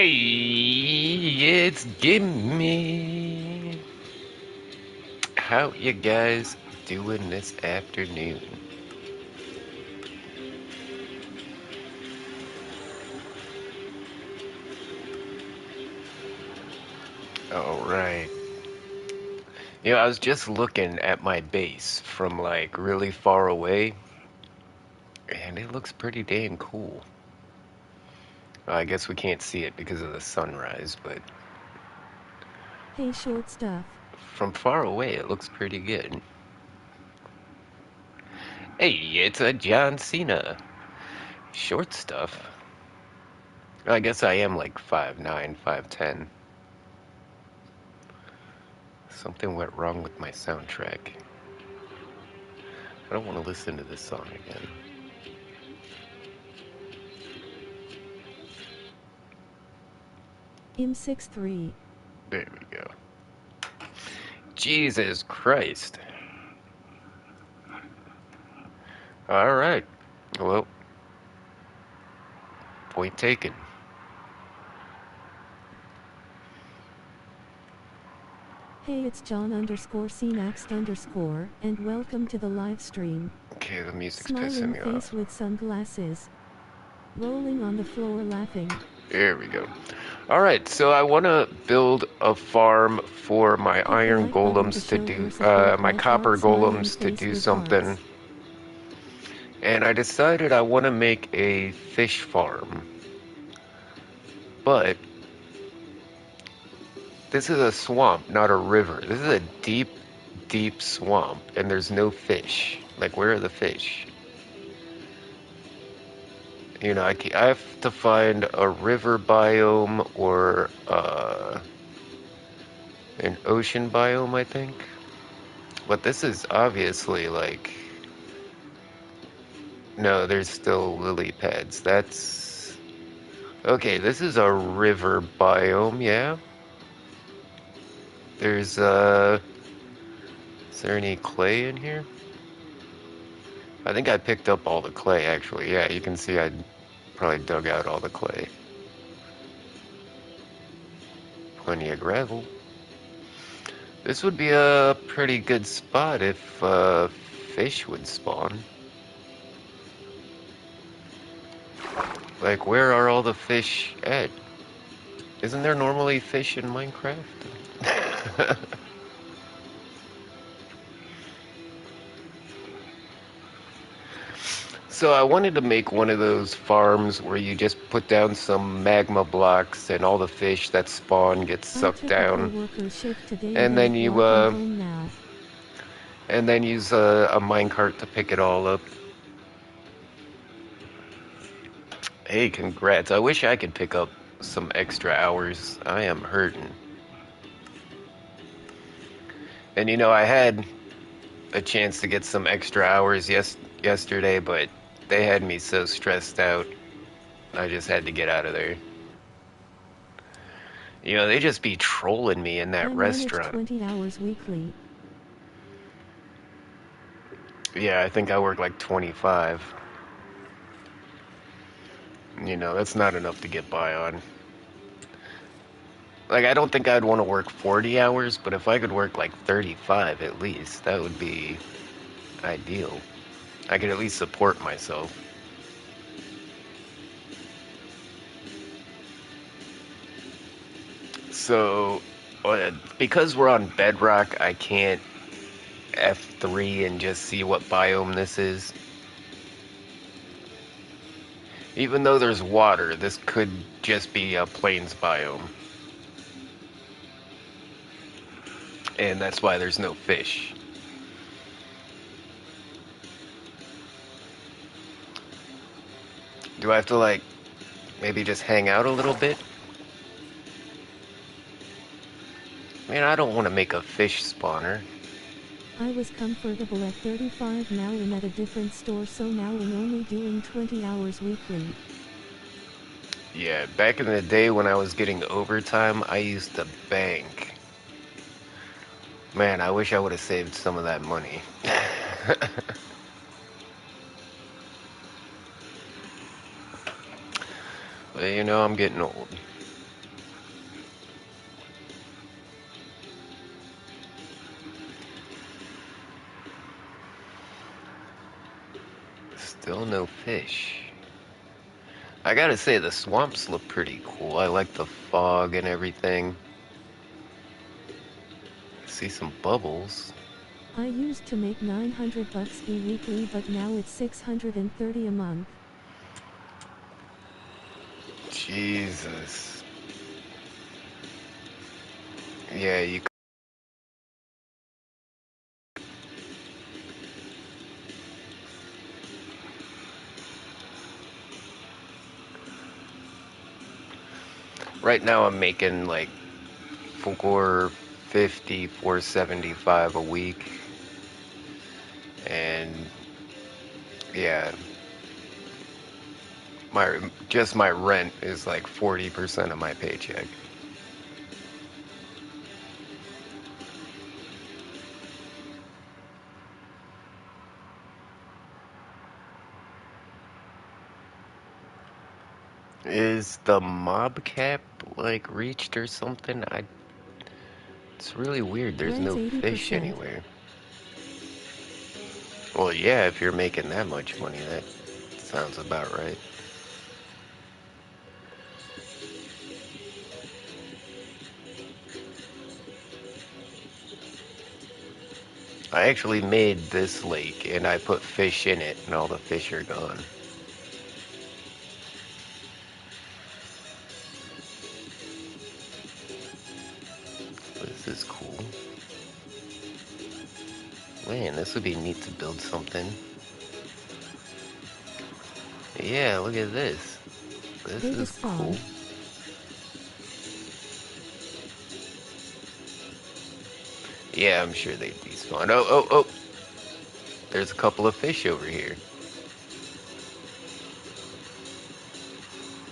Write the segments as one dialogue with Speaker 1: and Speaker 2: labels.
Speaker 1: Hey, it's Gimme. How you guys doing this afternoon? All right. I was just looking at my base from like really far away, and it looks pretty dang cool. Well, I guess we can't see it because of the sunrise, but
Speaker 2: Hey, short stuff.
Speaker 1: from far away it looks pretty good. Hey, it's a John Cena. Short stuff. I guess I am like 5'9", 5'10". Something went wrong with my soundtrack. I don't want to listen to this song again.
Speaker 2: M63.
Speaker 1: There we go. Jesus Christ. All right. Well, point taken.
Speaker 2: Hey, it's John _C_Naxt_, and welcome to the live stream.
Speaker 1: Okay, the music's pissing
Speaker 2: Smiling
Speaker 1: me
Speaker 2: face
Speaker 1: off.
Speaker 2: with sunglasses. Rolling on the floor laughing.
Speaker 1: There we go. All right, so I want to build a farm for my
Speaker 2: Hit the
Speaker 1: iron
Speaker 2: like button to
Speaker 1: golems to
Speaker 2: show your
Speaker 1: do,
Speaker 2: support
Speaker 1: my
Speaker 2: like heart
Speaker 1: copper
Speaker 2: smiling
Speaker 1: golems to
Speaker 2: face
Speaker 1: do
Speaker 2: with
Speaker 1: something.
Speaker 2: hearts.
Speaker 1: And I decided I want to make a fish farm. But this is a swamp, not a river. This is a deep, deep swamp, and there's no fish. Like, where are the fish? I have to find a river biome or an ocean biome, I think. But this is obviously like... No, there's still lily pads. That's... Okay, this is a river biome, yeah? There's, Is there any clay in here? I think I picked up all the clay, actually. Yeah, you can see I probably dug out all the clay. Plenty of gravel. This would be a pretty good spot if fish would spawn. Like, where are all the fish at? Isn't there normally fish in Minecraft? So I wanted to make one of those farms where you just put down some magma blocks and all the fish that spawn get
Speaker 2: I
Speaker 1: sucked
Speaker 2: took a
Speaker 1: down.
Speaker 2: co-worker shift today
Speaker 1: And
Speaker 2: and
Speaker 1: then
Speaker 2: ain't
Speaker 1: you,
Speaker 2: walking home now.
Speaker 1: and then use a minecart to pick it all up. Hey, congrats. I wish I could pick up some extra hours. I am hurting. And I had a chance to get some extra hours yesterday, but they had me so stressed out. I just had to get out of there. They just be trolling me in that
Speaker 2: I manage
Speaker 1: restaurant.
Speaker 2: 20 hours weekly.
Speaker 1: Yeah, I think I work like 25. That's not enough to get by on. Like, I don't think I'd want to work 40 hours, but if I could work like 35 at least, that would be ideal. I could at least support myself. So, because we're on Bedrock, I can't F3 and just see what biome this is. Even though there's water, this could just be a plains biome. And that's why there's no fish. Do I have to, like, maybe just hang out a little bit? Man, I don't want to make a fish spawner.
Speaker 2: I was comfortable at 35 now and at a different store, so now I'm only doing 20 hours weekly.
Speaker 1: Yeah, back in the day when I was getting overtime, I used to bank. Man, I wish I would have saved some of that money. But I'm getting old. Still no fish. I gotta say, the swamps look pretty cool. I like the fog and everything. See some bubbles.
Speaker 2: I used to make $900 weekly, but now it's $630 a month.
Speaker 1: Jesus. Yeah, you. Right now I'm making like 450, 475 a week. And yeah, my rent is like 40% of my paycheck. Is the mob cap like reached or something? It's really weird. There's
Speaker 2: Rent's
Speaker 1: no fish
Speaker 2: 80%.
Speaker 1: anywhere. Well, yeah, if you're making that much money, that sounds about right. I actually made this lake and I put fish in it and all the fish are gone. This is cool. Man, this would be neat to build something. Yeah, look at this. This
Speaker 2: They
Speaker 1: is cool.
Speaker 2: despawn.
Speaker 1: Yeah, I'm sure they'd despawn. Oh, oh, oh! There's a couple of fish over here.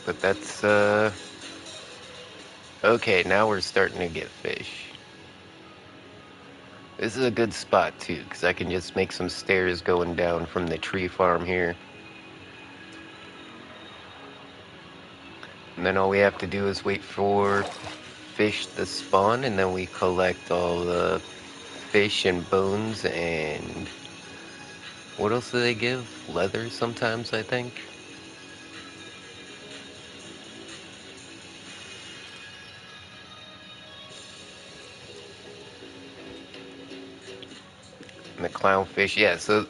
Speaker 1: But that's, okay, now we're starting to get fish. This is a good spot, too, because I can just make some stairs going down from the tree farm here. And then all we have to do is wait for fish to spawn, and then we collect all the fish and bones and... What else do they give? Leather sometimes, I think. And the clownfish, yeah, so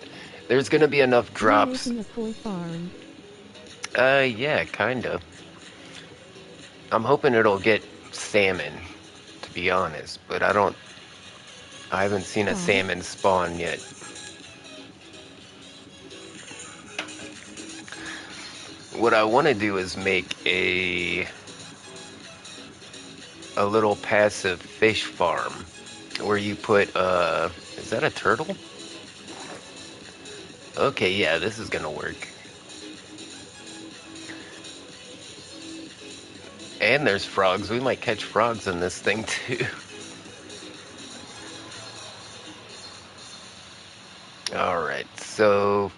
Speaker 1: there's gonna be enough
Speaker 2: You're
Speaker 1: drops.
Speaker 2: making a koi farm.
Speaker 1: Yeah, kinda. I'm hoping it'll get salmon, to be honest, but I haven't seen a
Speaker 2: Spawn.
Speaker 1: salmon spawn yet. What I want to do is make a little passive fish farm where you put, is that a turtle? Okay, yeah, this is gonna work. And there's frogs. We might catch frogs in this thing too. Alright, so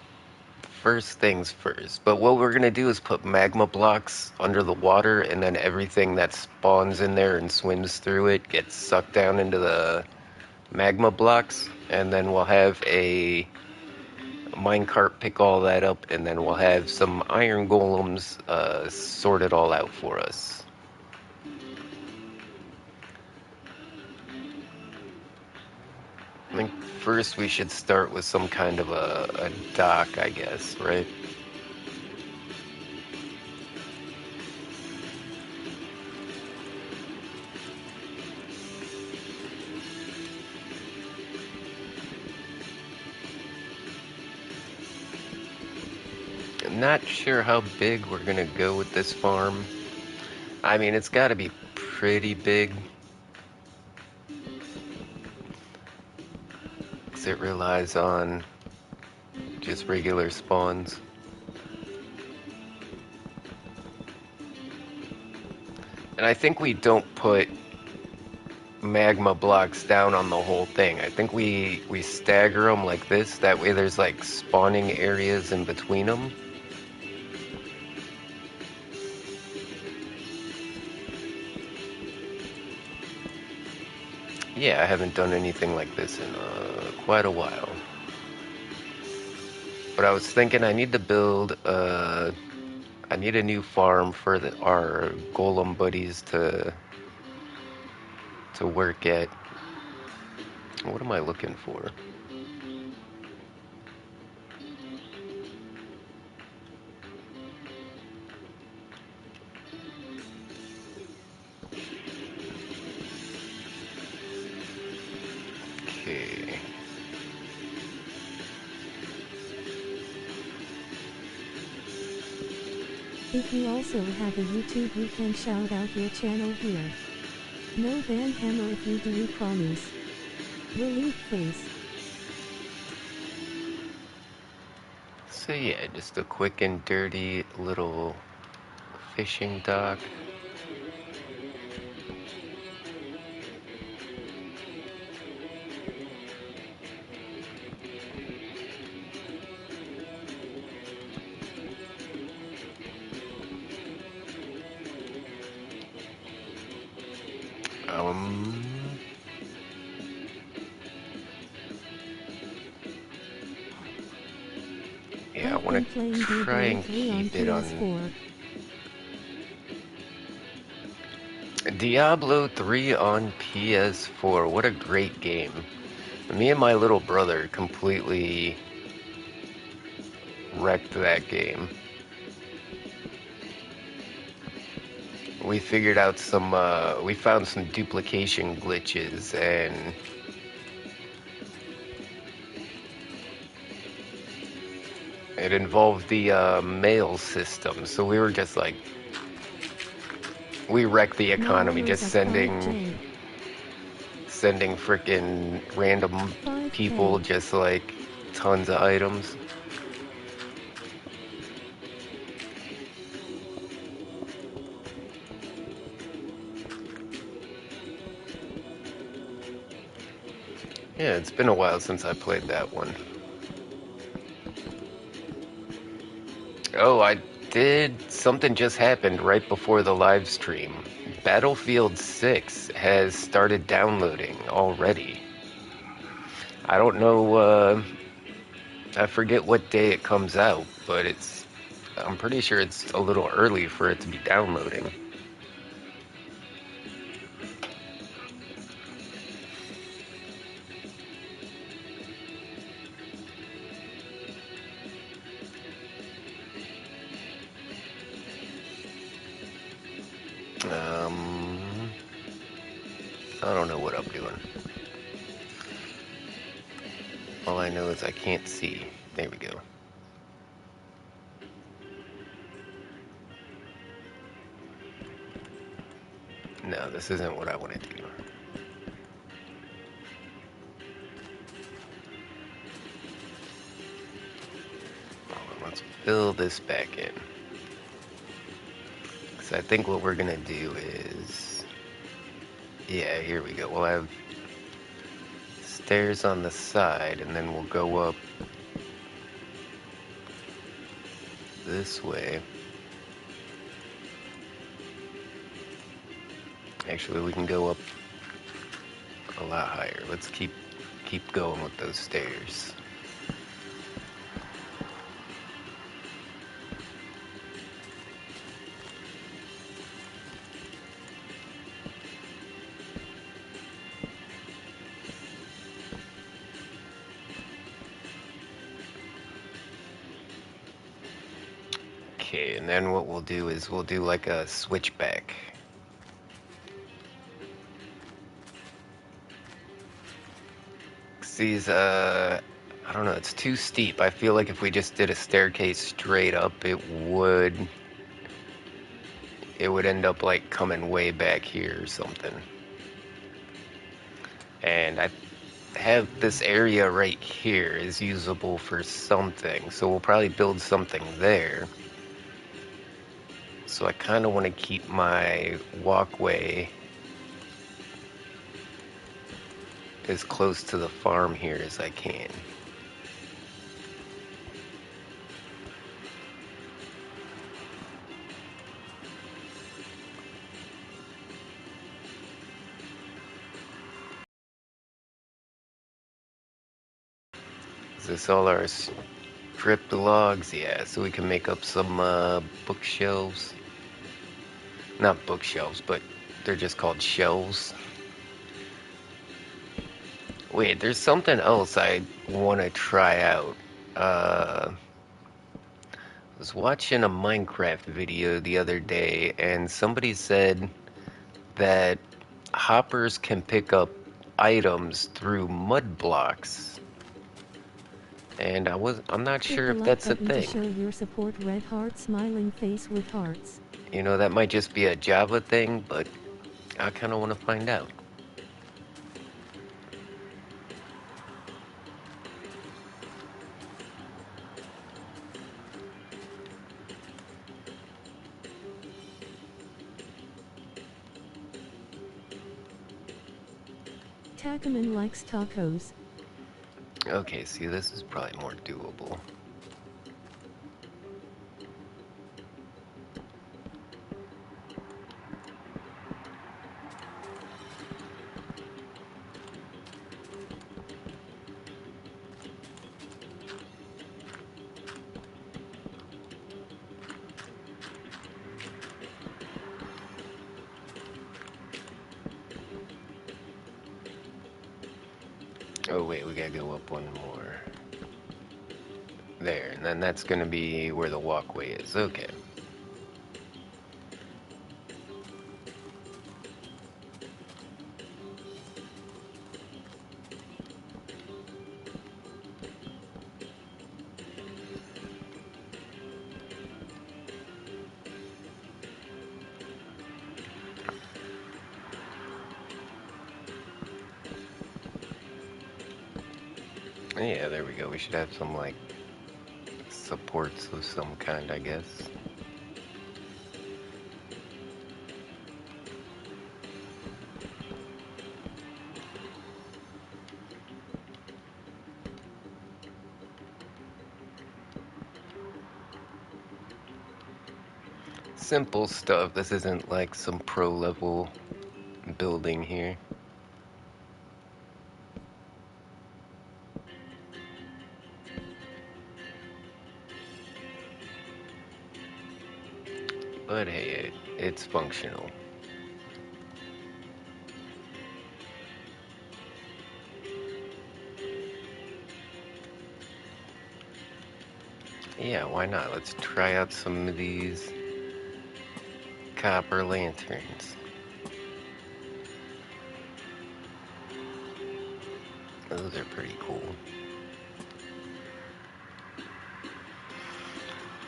Speaker 1: first things first. But what we're gonna do is put magma blocks under the water, and then everything that spawns in there and swims through it gets sucked down into the magma blocks, and then we'll have a minecart pick all that up, and then we'll have some iron golems sort it all out for us. I think first we should start with some kind of a dock, I guess, right? I'm not sure how big we're gonna go with this farm. I mean, it's gotta be pretty big, 'cause it relies on just regular spawns. And I think we don't put magma blocks down on the whole thing. I think we stagger them like this. That way there's like spawning areas in between them. Yeah, I haven't done anything like this in quite a while. But I was thinking I need to build I need a new farm for our golem buddies to work at. What am I looking for? Okay.
Speaker 2: If you also have a YouTube, we can shout out your channel here. No ban hammer if you do, we promise. Relief face.
Speaker 1: So yeah, just a quick and dirty little fishing dock. Um, yeah, I
Speaker 2: I've
Speaker 1: want
Speaker 2: been
Speaker 1: to
Speaker 2: playing
Speaker 1: try
Speaker 2: Diablo
Speaker 1: and
Speaker 2: 3 on
Speaker 1: keep it on
Speaker 2: PS4.
Speaker 1: Diablo 3 on PS4. What a great game. Me and my little brother completely wrecked that game. We figured out we found some duplication glitches, and it involved the mail system. So we were just like, we wrecked the
Speaker 2: Now
Speaker 1: economy
Speaker 2: owners
Speaker 1: just
Speaker 2: of
Speaker 1: sending
Speaker 2: 5J.
Speaker 1: frickin' random people
Speaker 2: 5K.
Speaker 1: just like tons of items. Yeah, it's been a while since I played that one. Oh, I did. Something just happened right before the live stream. Battlefield 6 has started downloading already. I don't know, I forget what day it comes out, but I'm pretty sure it's a little early for it to be downloading. Um, I don't know what I'm doing. All I know is I can't see. There we go. No, this isn't what I want to do. Let's fill this back in. So I think what we're gonna do is, yeah, here we go. We'll have stairs on the side, and then we'll go up this way. Actually, we can go up a lot higher. Let's keep going with those stairs. Okay, and then what we'll do is we'll do like a switchback. These, I don't know, it's too steep. I feel like if we just did a staircase straight up, it would end up like coming way back here or something. And I have this area right here is usable for something, so we'll probably build something there. So I kind of want to keep my walkway as close to the farm here as I can. Is this all ours? Strip the logs, yeah, so we can make up some bookshelves. Not bookshelves, but they're just called shelves. Wait, there's something else I want to try out. I was watching a Minecraft video the other day, and somebody said that hoppers can pick up items through mud blocks. And I'm not
Speaker 2: Hit
Speaker 1: sure
Speaker 2: the
Speaker 1: if
Speaker 2: like
Speaker 1: that's a
Speaker 2: button to
Speaker 1: thing.
Speaker 2: show your support. Red heart smiling face with hearts.
Speaker 1: You know, that might just be a Java thing, but I kind of want to find out.
Speaker 2: Tacaman likes tacos.
Speaker 1: Okay, see, this is probably more doable. Oh, wait, we gotta go up one more. There, and then that's gonna be where the walkway is. Okay. Yeah, there we go. We should have some, like, supports of some kind, I guess. Simple stuff. This isn't like some pro level building here. But hey, it's functional. Yeah, why not? Let's try out some of these copper lanterns. Those are pretty cool.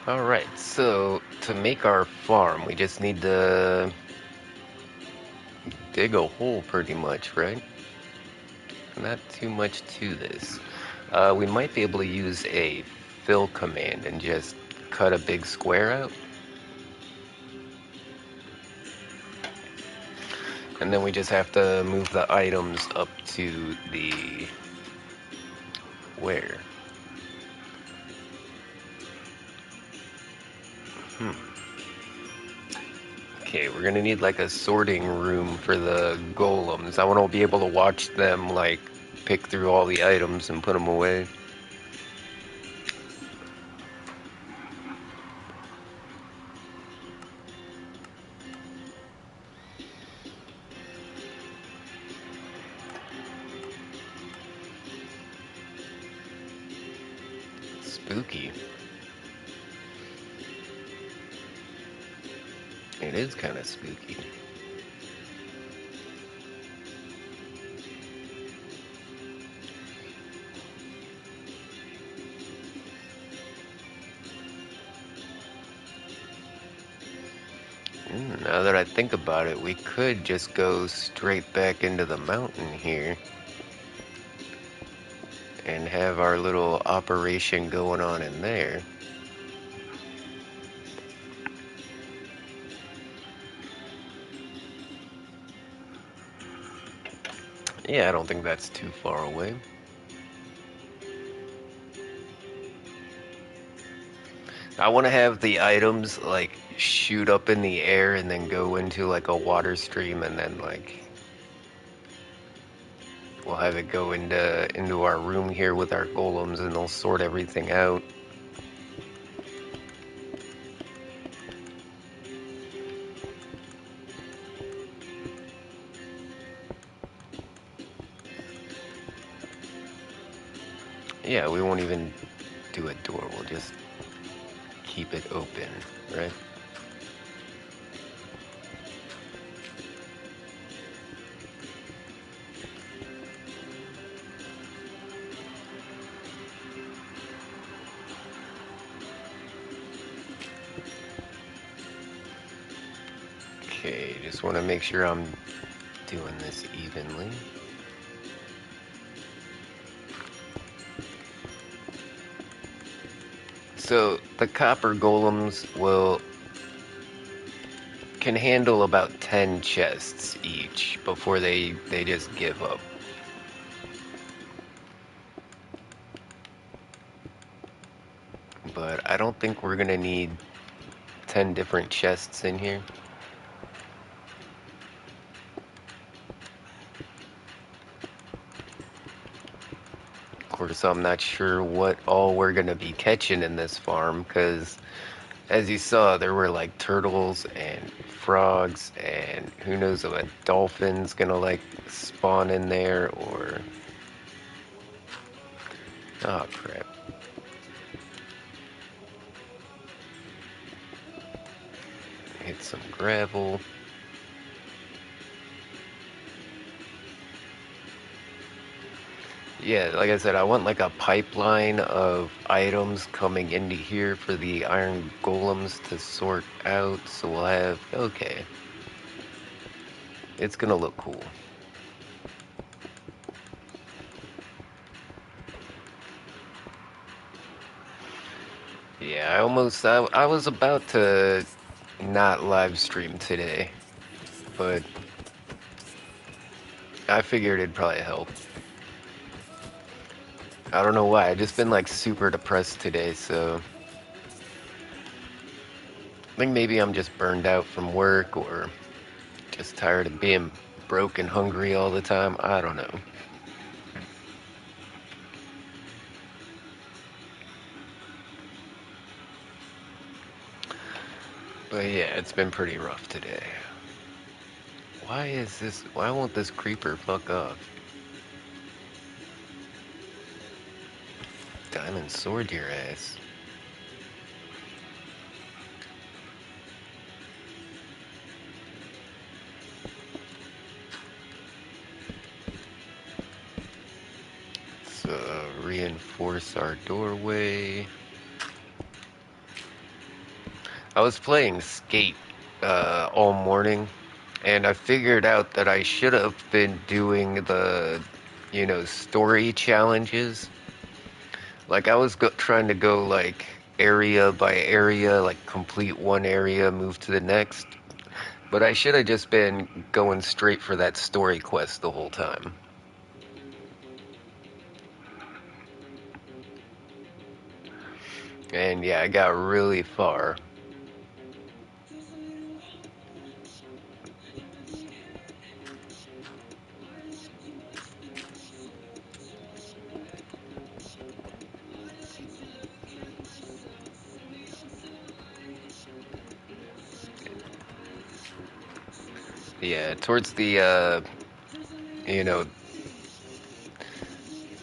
Speaker 1: Alright, so to make our farm, we just need to dig a hole pretty much, right? Not too much to this. We might be able to use a fill command and just cut a big square out. And then we just have to move the items up to the... where? Okay, we're gonna need like a sorting room for the golems. I want to be able to watch them like pick through all the items and put them away. Spooky. It is kind of spooky. Now that I think about it, we could just go straight back into the mountain here and have our little operation going on in there. Yeah, I don't think that's too far away. I want to have the items like shoot up in the air and then go into like a water stream, and then like we'll have it go into our room here with our golems, and they'll sort everything out. Yeah, we won't even do a door. We'll just keep it open, right? Okay, just want to make sure I'm doing this evenly. So the copper golems can handle about 10 chests each before they just give up. But I don't think we're gonna need 10 different chests in here. Of course, I'm not sure what all we're gonna be catching in this farm, because as you saw, there were like turtles and frogs, and who knows if a dolphin's gonna like spawn in there, or... Oh crap. Hit some gravel. Yeah, like I said, I want like a pipeline of items coming into here for the iron golems to sort out, so we'll have... Okay. It's gonna look cool. Yeah, I was about to not live stream today, but I figured it'd probably help. I don't know why, I just been like super depressed today, so I think maybe I'm just burned out from work, or just tired of being broke and hungry all the time. I don't know. But yeah, it's been pretty rough today. Why won't this creeper fuck off? Diamond sword your ass. Let's reinforce our doorway. I was playing Skate all morning, and I figured out that I should have been doing the, story challenges. Like, I was trying to go, like, area by area, like, complete one area, move to the next. But I should have just been going straight for that story quest the whole time. And yeah, I got really far. Yeah, you know,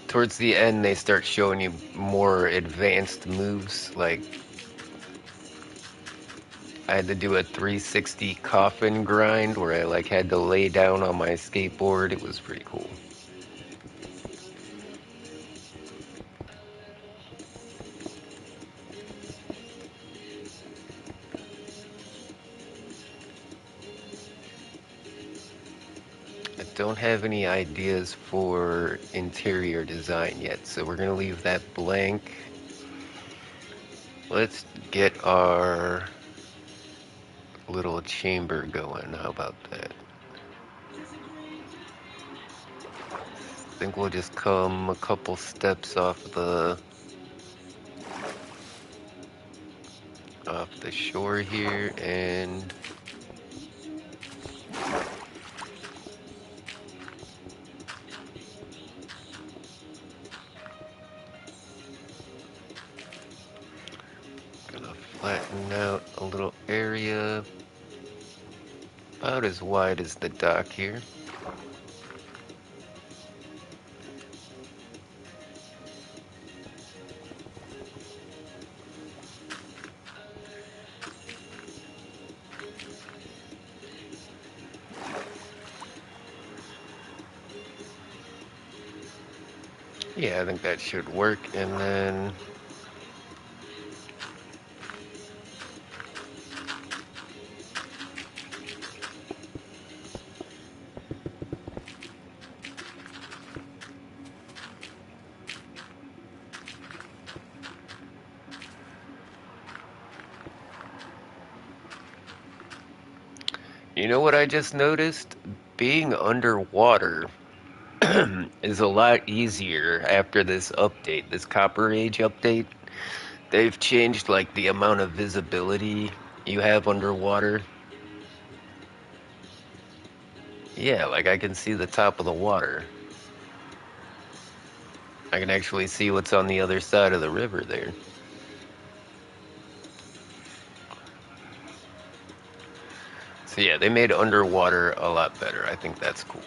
Speaker 1: towards the end, they start showing you more advanced moves. Like, I had to do a 360 coffin grind where I, like, had to lay down on my skateboard. It was pretty cool. I don't have any ideas for interior design yet, so we're gonna leave that blank. Let's get our little chamber going. How about that? I think we'll just come a couple steps off the shore here, and gonna flatten out a little area about as wide as the dock here. Yeah, I think that should work. And then, you know what I just noticed? Being underwater is a lot easier after this update, this Copper Age update. They've changed like the amount of visibility you have underwater. Yeah, like I can see the top of the water. I can actually see what's on the other side of the river there. So yeah, they made underwater a lot better. I think that's cool.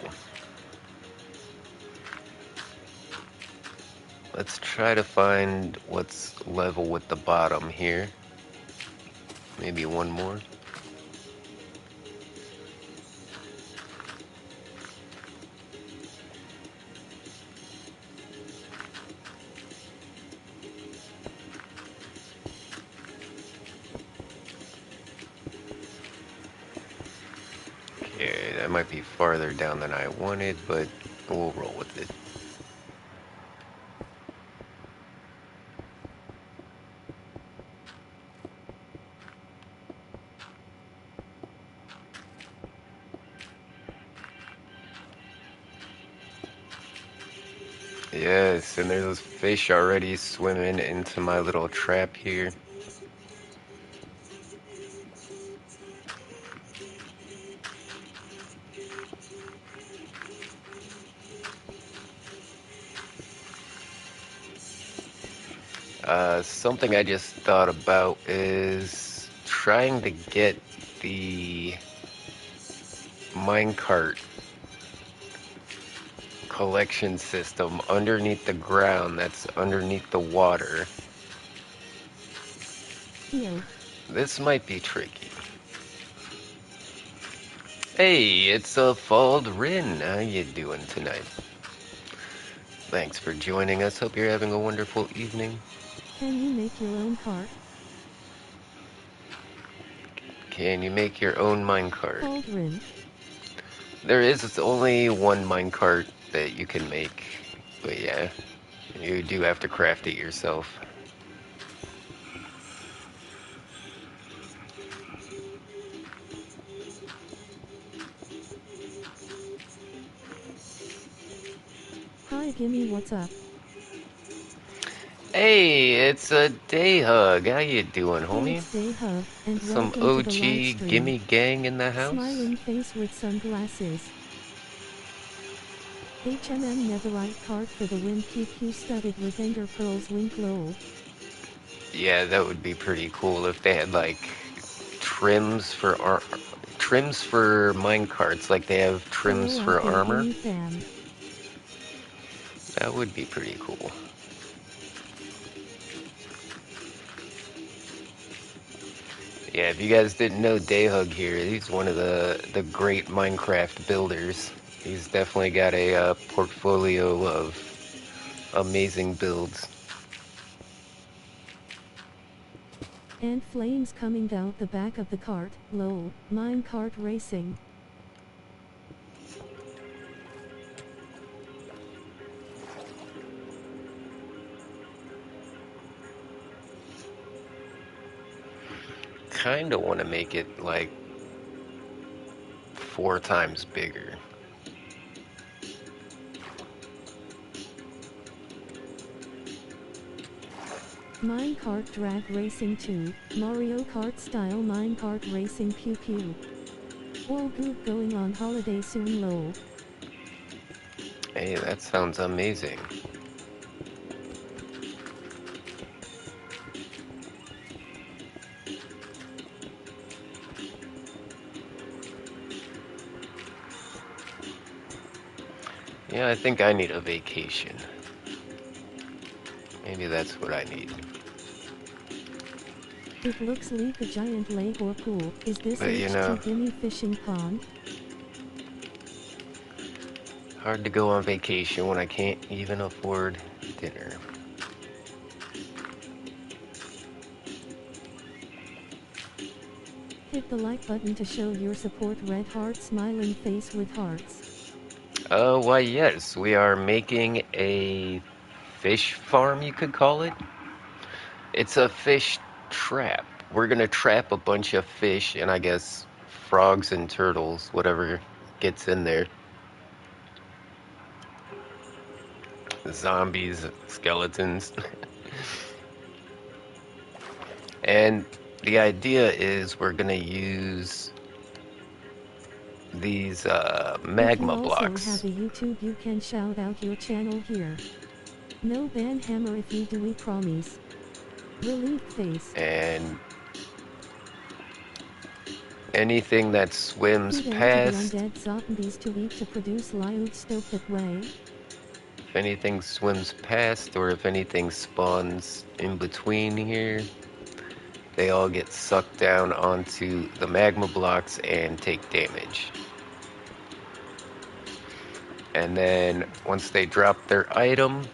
Speaker 1: Let's try to find what's level with the bottom here. Maybe one more. Okay, that might be farther down than I wanted, but we'll roll with it. Yes, and there's fish already swimming into my little trap here. Something I just thought about is trying to get the minecart collection system underneath the ground that's underneath the water.
Speaker 2: Yo.
Speaker 1: This might be tricky. Hey, it's a Fald Rin. How you doing tonight? Thanks for joining us. Hope you're having a wonderful evening.
Speaker 2: Can you make your own cart?
Speaker 1: Can you make your own minecart?
Speaker 2: Aldrin.
Speaker 1: There is only one minecart that you can make, but yeah, you do have to craft it yourself.
Speaker 2: Hi Gimme, what's up?
Speaker 1: Hey, it's a day hug. How you doing,
Speaker 2: Hey,
Speaker 1: homie?
Speaker 2: it's Day Hub, and
Speaker 1: Some
Speaker 2: welcome to the live
Speaker 1: OG
Speaker 2: stream.
Speaker 1: gimme gang in the house?
Speaker 2: Smiling face with sunglasses. HMM Netherite card for the win, QQ studded with ender pearls, wink lol.
Speaker 1: Yeah, that would be pretty cool if they had like trims for trims for minecarts, like they have trims
Speaker 2: Hello
Speaker 1: for
Speaker 2: out there
Speaker 1: armor.
Speaker 2: Gimme fam.
Speaker 1: That would be pretty cool. Yeah, if you guys didn't know Dayhug here, he's one of the great Minecraft builders. He's definitely got a portfolio of amazing builds.
Speaker 2: And flames coming out the back of the cart, lol, mine cart racing.
Speaker 1: Kinda want to make it like 4 times bigger.
Speaker 2: Minecart Drag Racing 2, Mario Kart style minecart racing pew pew. All goop going on holiday soon lol.
Speaker 1: Hey, that sounds amazing. Yeah, I think I need a vacation. Maybe that's what I need.
Speaker 2: It looks like a giant lake or pool. Is this
Speaker 1: But you know,
Speaker 2: H2 Gimme fishing pond?
Speaker 1: hard to go on vacation when I can't even afford dinner.
Speaker 2: Hit the like button to show your support. Red heart, smiling face with hearts.
Speaker 1: Why yes, we are making a fish farm, you could call it. It's a fish trap. We're gonna trap a bunch of fish and I guess frogs and turtles, whatever gets in there. Zombies, skeletons. And the idea is we're gonna use these
Speaker 2: If you
Speaker 1: magma
Speaker 2: also
Speaker 1: blocks.
Speaker 2: have a YouTube, you can shout out your channel here. No ban hammer if you do, we promise. Relieved face.
Speaker 1: And anything that swims
Speaker 2: Feed them to the
Speaker 1: past,
Speaker 2: undead zombies to eat to produce loud stove that way.
Speaker 1: if anything swims past or if anything spawns in between here, they all get sucked down onto the magma blocks and take damage. And then once they drop their item,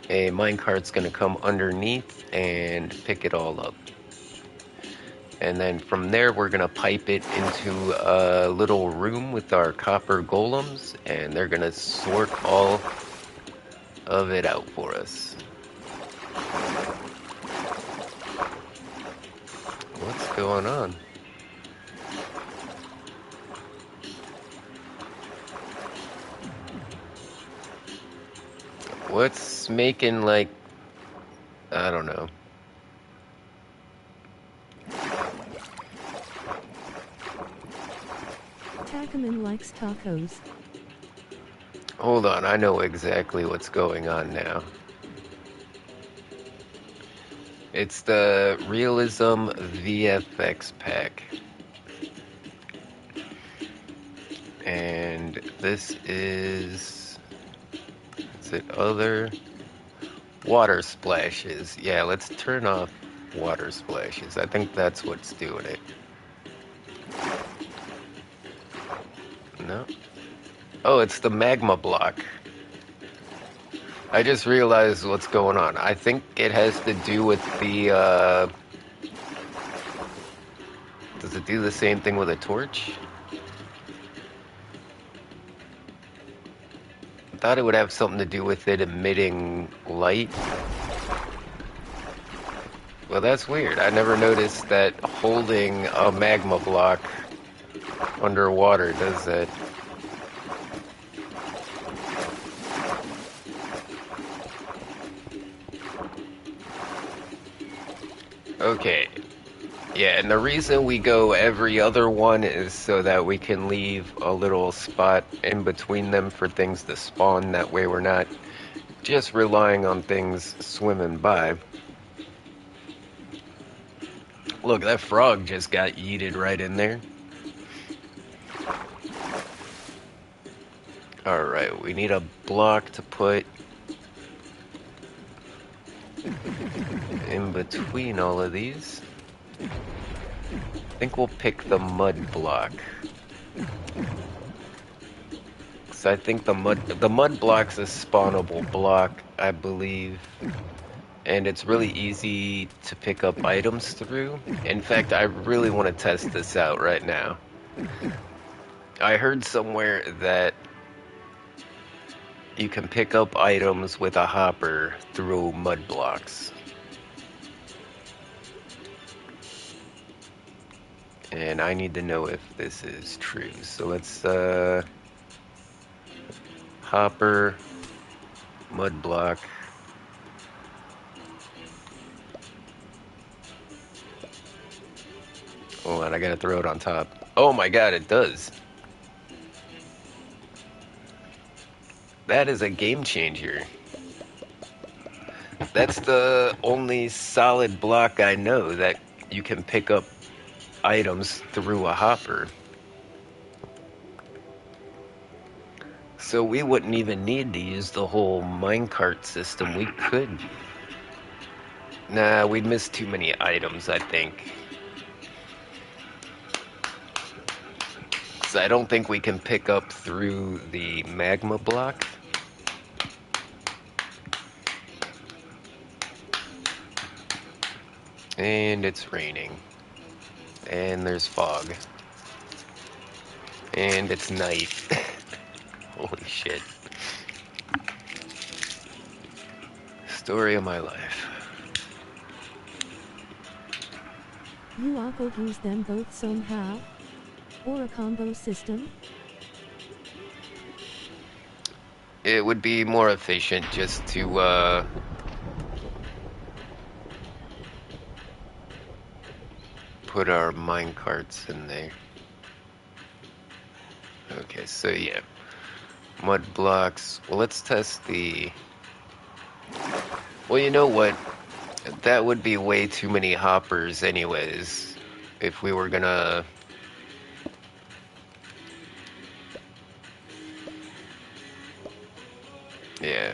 Speaker 1: a minecart's gonna come underneath and pick it all up. And then from there, we're gonna pipe it into a little room with our copper golems, and they're gonna sort all of it out for us. What's going on? What's making, like, I don't know.
Speaker 2: Takaman likes tacos.
Speaker 1: Hold on, I know exactly what's going on now. It's the Realism VFX pack. And this is it other? Water splashes. Yeah, let's turn off water splashes. I think that's what's doing it. No. Oh, it's the magma block. I just realized what's going on. I think it has to do with the, does it do the same thing with a torch? I thought it would have something to do with it emitting light. Well, that's weird. I never noticed that holding a magma block underwater does that. Okay. Yeah, and the reason we go every other one is so that we can leave a little spot in between them for things to spawn. That way we're not just relying on things swimming by. Look, that frog just got yeeted right in there. Alright, we need a block to put in between all of these. I think we'll pick the mud block. Because I think the mud block's a spawnable block, I believe. And it's really easy to pick up items through. In fact, I really want to test this out right now. I heard somewhere that you can pick up items with a hopper through mud blocks. And I need to know if this is true. So let's, hopper, mud block. Hold on, I gotta throw it on top. Oh my god, it does. That is a game changer. That's the only solid block I know that you can pick up items through a hopper. So we wouldn't even need to use the whole minecart system. We could. Nah, we'd miss too many items, I think. So I don't think we can pick up through the magma block. And it's raining. And there's fog. And it's night. Holy shit. Story of my life.
Speaker 2: You all could use them both somehow? Or a combo system?
Speaker 1: It would be more efficient just to, put our mine carts in there. Okay, so yeah. Mud blocks. Well, let's test the... Well, you know what? That would be way too many hoppers anyways. If we were gonna... Yeah.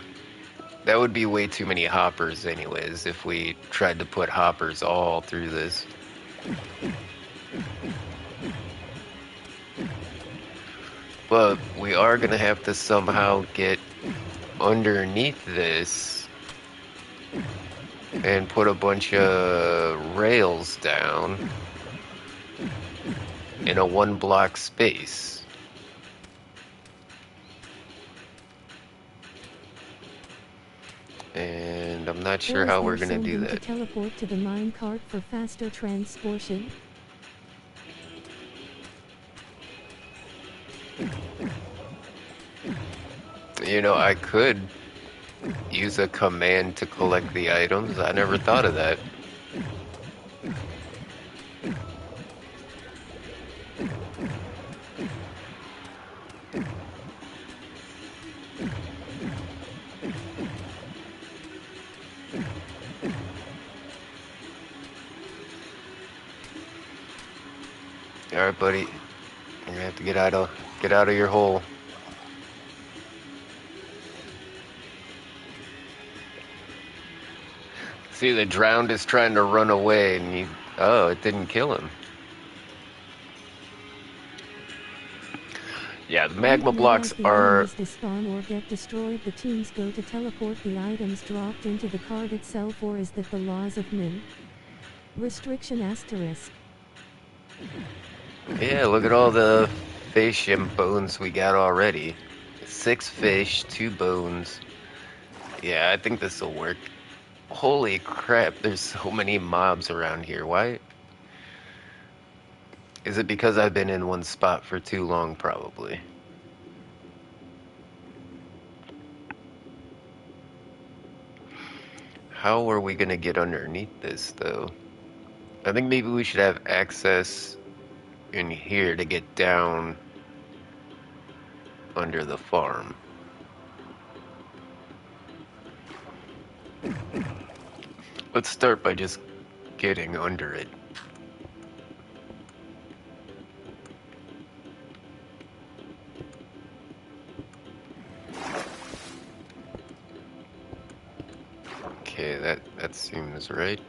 Speaker 1: That would be way too many hoppers anyways if we tried to put hoppers all through this. But we are gonna have to somehow get underneath this and put a bunch of rails down in a 1 block space. And I'm not
Speaker 2: Or
Speaker 1: sure
Speaker 2: is
Speaker 1: how we're
Speaker 2: there
Speaker 1: gonna do
Speaker 2: something to
Speaker 1: that.
Speaker 2: teleport to the minecart for faster transportation?
Speaker 1: You know, I could use a command to collect the items. I never thought of that. Alright, buddy. You're gonna have to get out of your hole. See, the drowned is trying to run away and he... Oh, it didn't kill him. Yeah, the
Speaker 2: Right
Speaker 1: magma
Speaker 2: now
Speaker 1: blocks
Speaker 2: as the
Speaker 1: are...
Speaker 2: enemies despawn or get destroyed, the teams go to teleport the items dropped into the card itself, or is that the laws of min? Restriction asterisk.
Speaker 1: Yeah, look at all the fish and bones we got already. 6 fish, 2 bones. Yeah, I think this will work. Holy crap, there's so many mobs around here. Why? Is it because I've been in one spot for too long? Probably. How are we gonna get underneath this, though? I think maybe we should have access in here to get down under the farm. Let's start by just getting under it. Okay, that seems right.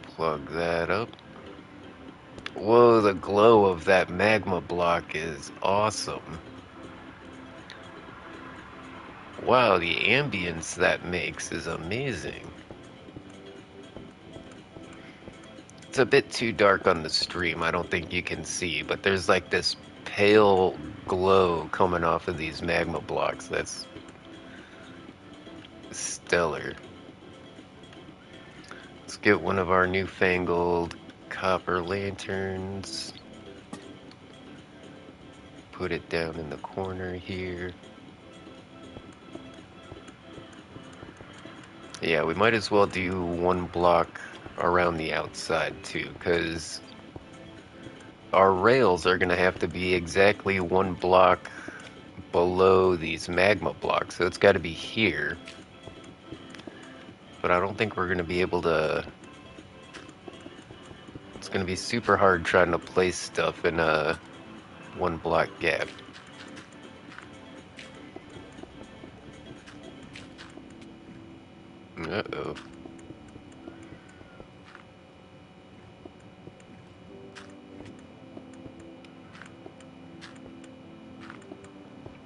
Speaker 1: Plug that up. Whoa, the glow of that magma block is awesome. Wow, the ambience that makes is amazing. It's a bit too dark on the stream, I don't think you can see, but there's like this pale glow coming off of these magma blocks that's stellar. Let's get one of our newfangled copper lanterns. Put it down in the corner here. Yeah, we might as well do 1 block around the outside too, because our rails are going to have to be exactly 1 block below these magma blocks, so it's got to be here. But I don't think we're going to be able to... It's going to be super hard trying to place stuff in a 1 block gap. Uh-oh.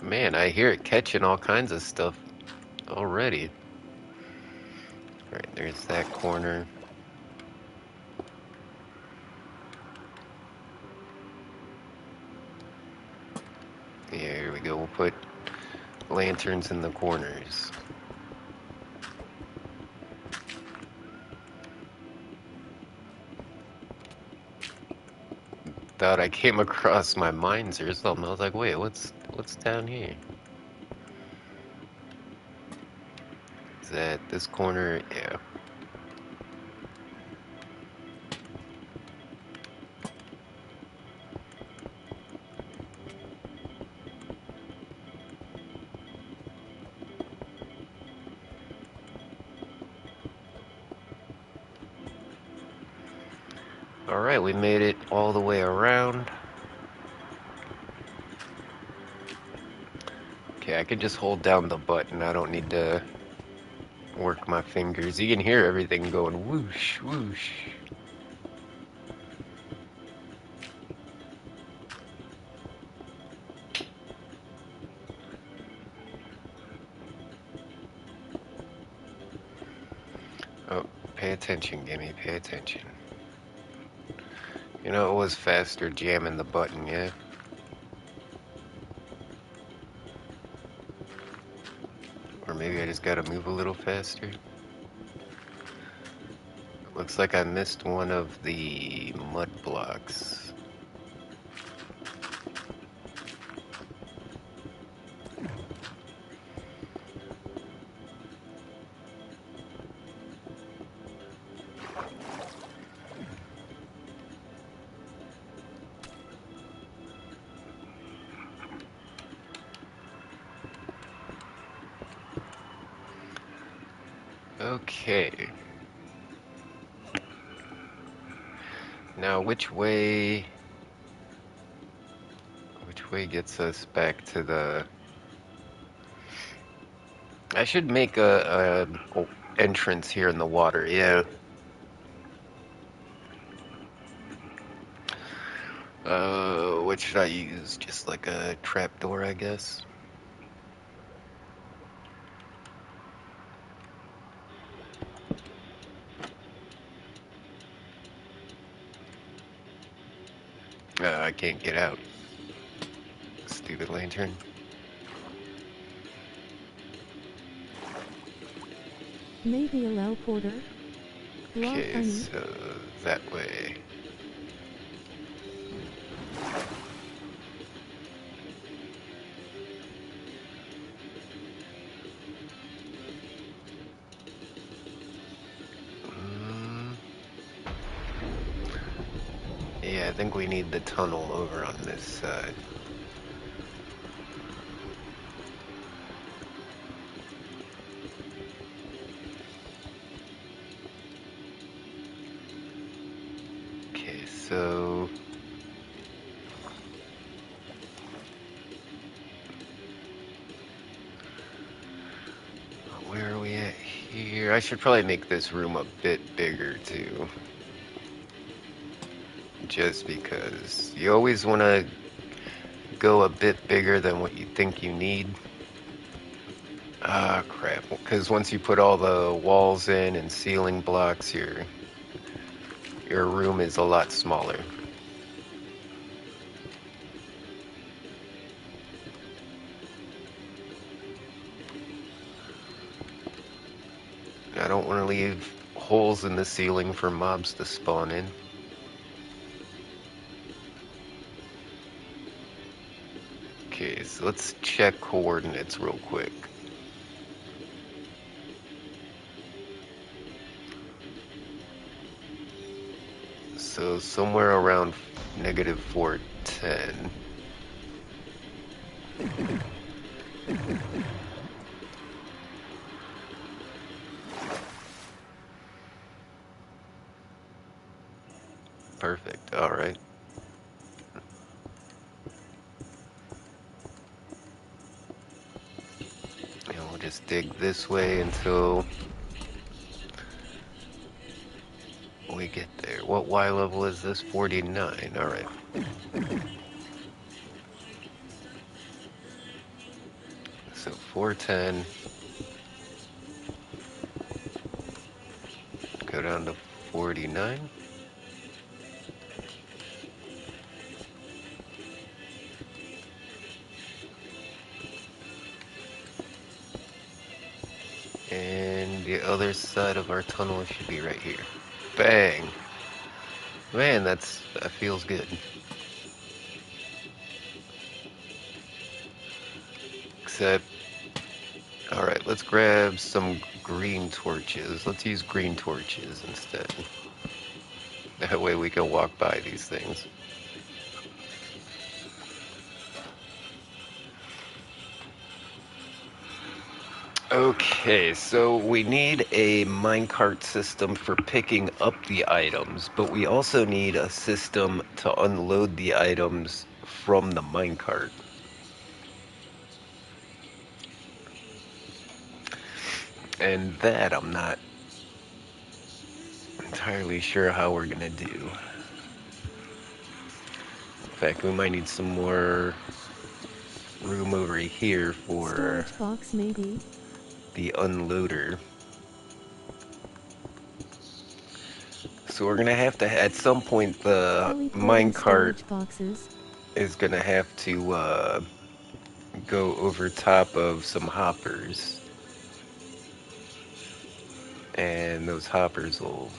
Speaker 1: Man, I hear it catching all kinds of stuff already. Alright, there's that corner. Yeah, here we go. We'll put lanterns in the corners. Thought I came across my mines or something. I was like, wait, what's down here? Is that this corner? Yeah. Alright, we made it all the way around. Okay, I can just hold down the button. I don't need to work my fingers. You can hear everything going whoosh, whoosh. Oh, pay attention, Gimme, pay attention. You know, it was faster jamming the button, yeah? Or maybe I just gotta move a little faster. Looks like I missed one of the mud blocks. Okay. Now, which way gets us back to the... I should make a entrance here in the water, yeah. What should I use? Just like a trapdoor, I guess? I can't get out. Stupid lantern.
Speaker 2: Maybe allow porter? Block
Speaker 1: Okay,
Speaker 2: honey?
Speaker 1: so that way. Mm, yeah, I think we need the tunnel over on this side. Okay, so... where are we at here? I should probably make this room a bit bigger, too. Just because you always want to go a bit bigger than what you think you need. Ah, crap. Because once you put all the walls in and ceiling blocks, your room is a lot smaller. I don't want to leave holes in the ceiling for mobs to spawn in. Okay, so let's check coordinates real quick. So somewhere around negative 410. Perfect, alright. And we'll just dig this way until we get there. What Y level is this? 49, alright. So 410. go down to 49. And the other side of our tunnel should be right here. Bang! Man, that feels good. Except, alright, let's grab some green torches. Let's use green torches instead. That way we can walk by these things. Okay, so we need a minecart system for picking up the items, but we also need a system to unload the items from the minecart. And that I'm not entirely sure how we're gonna do. In fact, we might need some more room over here for
Speaker 2: Storage box maybe.
Speaker 1: the unloader. So we're gonna have to, at some point, the
Speaker 2: How we put in
Speaker 1: minecart
Speaker 2: storage boxes.
Speaker 1: is gonna have to go over top of some hoppers. And those hoppers will...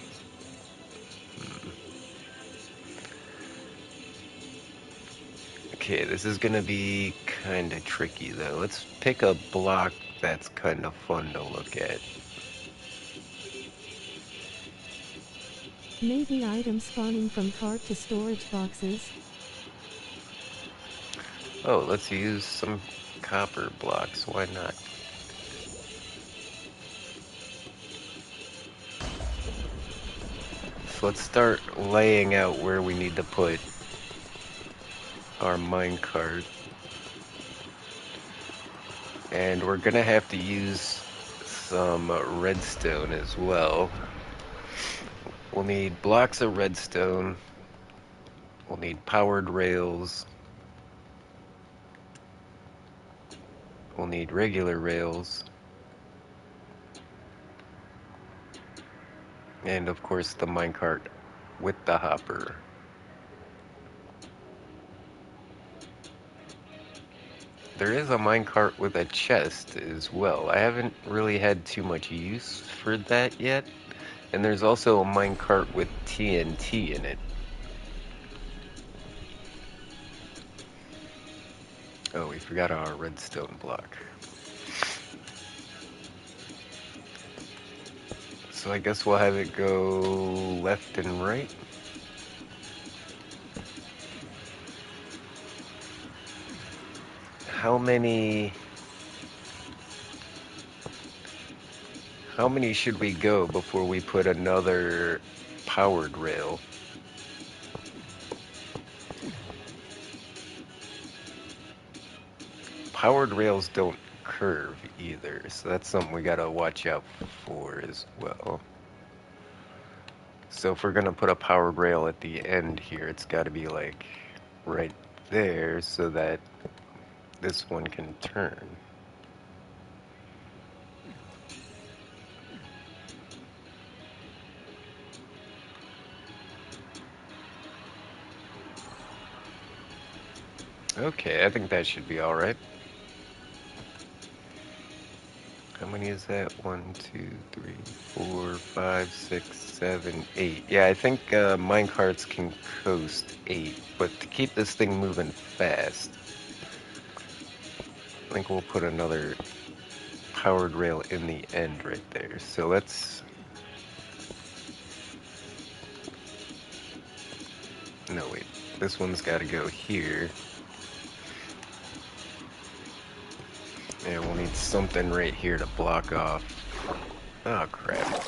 Speaker 1: Okay, this is gonna be kind of tricky though. Let's pick a block that's kind of fun to look at.
Speaker 2: Maybe items spawning from cart to storage boxes.
Speaker 1: Oh, let's use some copper blocks. Why not? So let's start laying out where we need to put our minecart. And we're gonna have to use some redstone as well. We'll need blocks of redstone. We'll need powered rails. We'll need regular rails. And of course the minecart with the hopper. There is a minecart with a chest as well. I haven't really had too much use for that yet. And there's also a minecart with TNT in it. Oh, we forgot our redstone block. So I guess we'll have it go left and right. How many... How many should we go before we put another powered rail? Powered rails don't curve either, so that's something we gotta watch out for as well. So if we're gonna put a powered rail at the end here, it's gotta be like right there so that this one can turn. Okay, I think that should be alright. How many is that? 1, 2, 3, 4, 5, 6, 7, 8. Yeah, I think minecarts can coast 8, but to keep this thing moving fast, I think we'll put another powered rail in the end right there. So let's... No, wait. This one's got to go here. And we'll need something right here to block off. Oh, crap.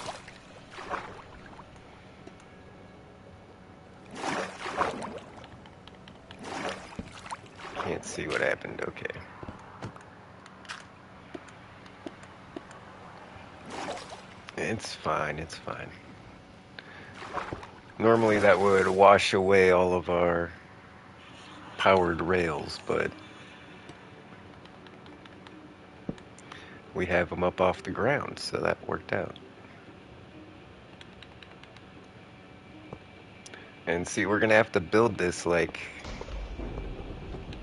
Speaker 1: Can't see what happened. Okay. It's fine. It's fine. Normally that would wash away all of our powered rails, but we have them up off the ground, so that worked out. And see, we're gonna have to build this like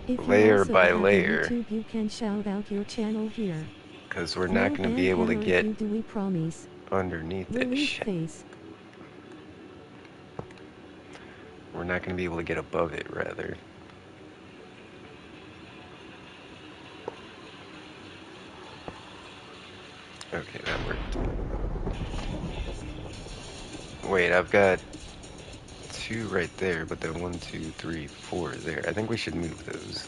Speaker 2: If you
Speaker 1: layer
Speaker 2: also
Speaker 1: by
Speaker 2: have a
Speaker 1: layer,
Speaker 2: YouTube, you can shout out your channel here.
Speaker 1: because we're not
Speaker 2: No
Speaker 1: gonna
Speaker 2: ban
Speaker 1: be able to
Speaker 2: hammer if
Speaker 1: get
Speaker 2: you do, we promise.
Speaker 1: underneath it.
Speaker 2: Relief
Speaker 1: Shit.
Speaker 2: face.
Speaker 1: We're not gonna be able to get above it, rather. Okay, that worked. Wait, I've got two right there, but then 1, 2, 3, 4 there. I think we should move those.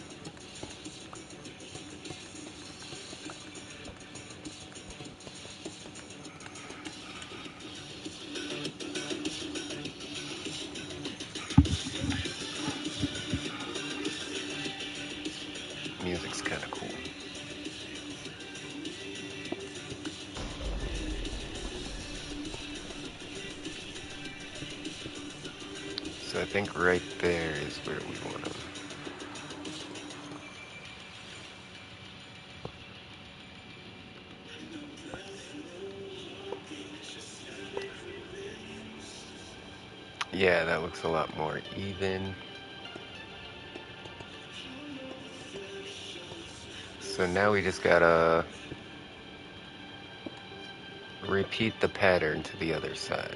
Speaker 1: Music's kind of cool. So I think right there is where we want them. Yeah, that looks a lot more even. So now we just gotta repeat the pattern to the other side.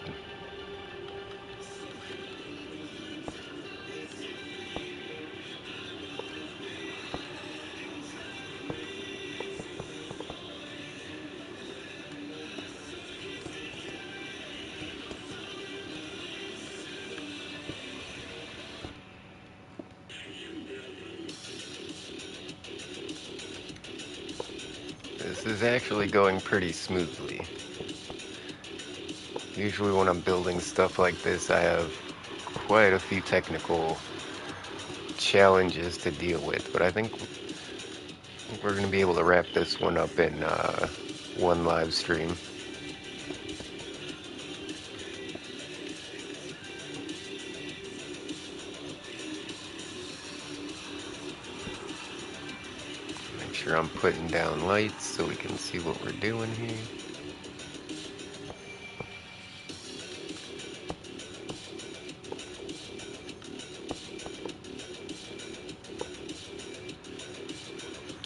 Speaker 1: This is actually going pretty smoothly. Usually when I'm building stuff like this, I have quite a few technical challenges to deal with, but I think we're going to be able to wrap this one up in one live stream. Make sure I'm putting down lights so we can see what we're doing here.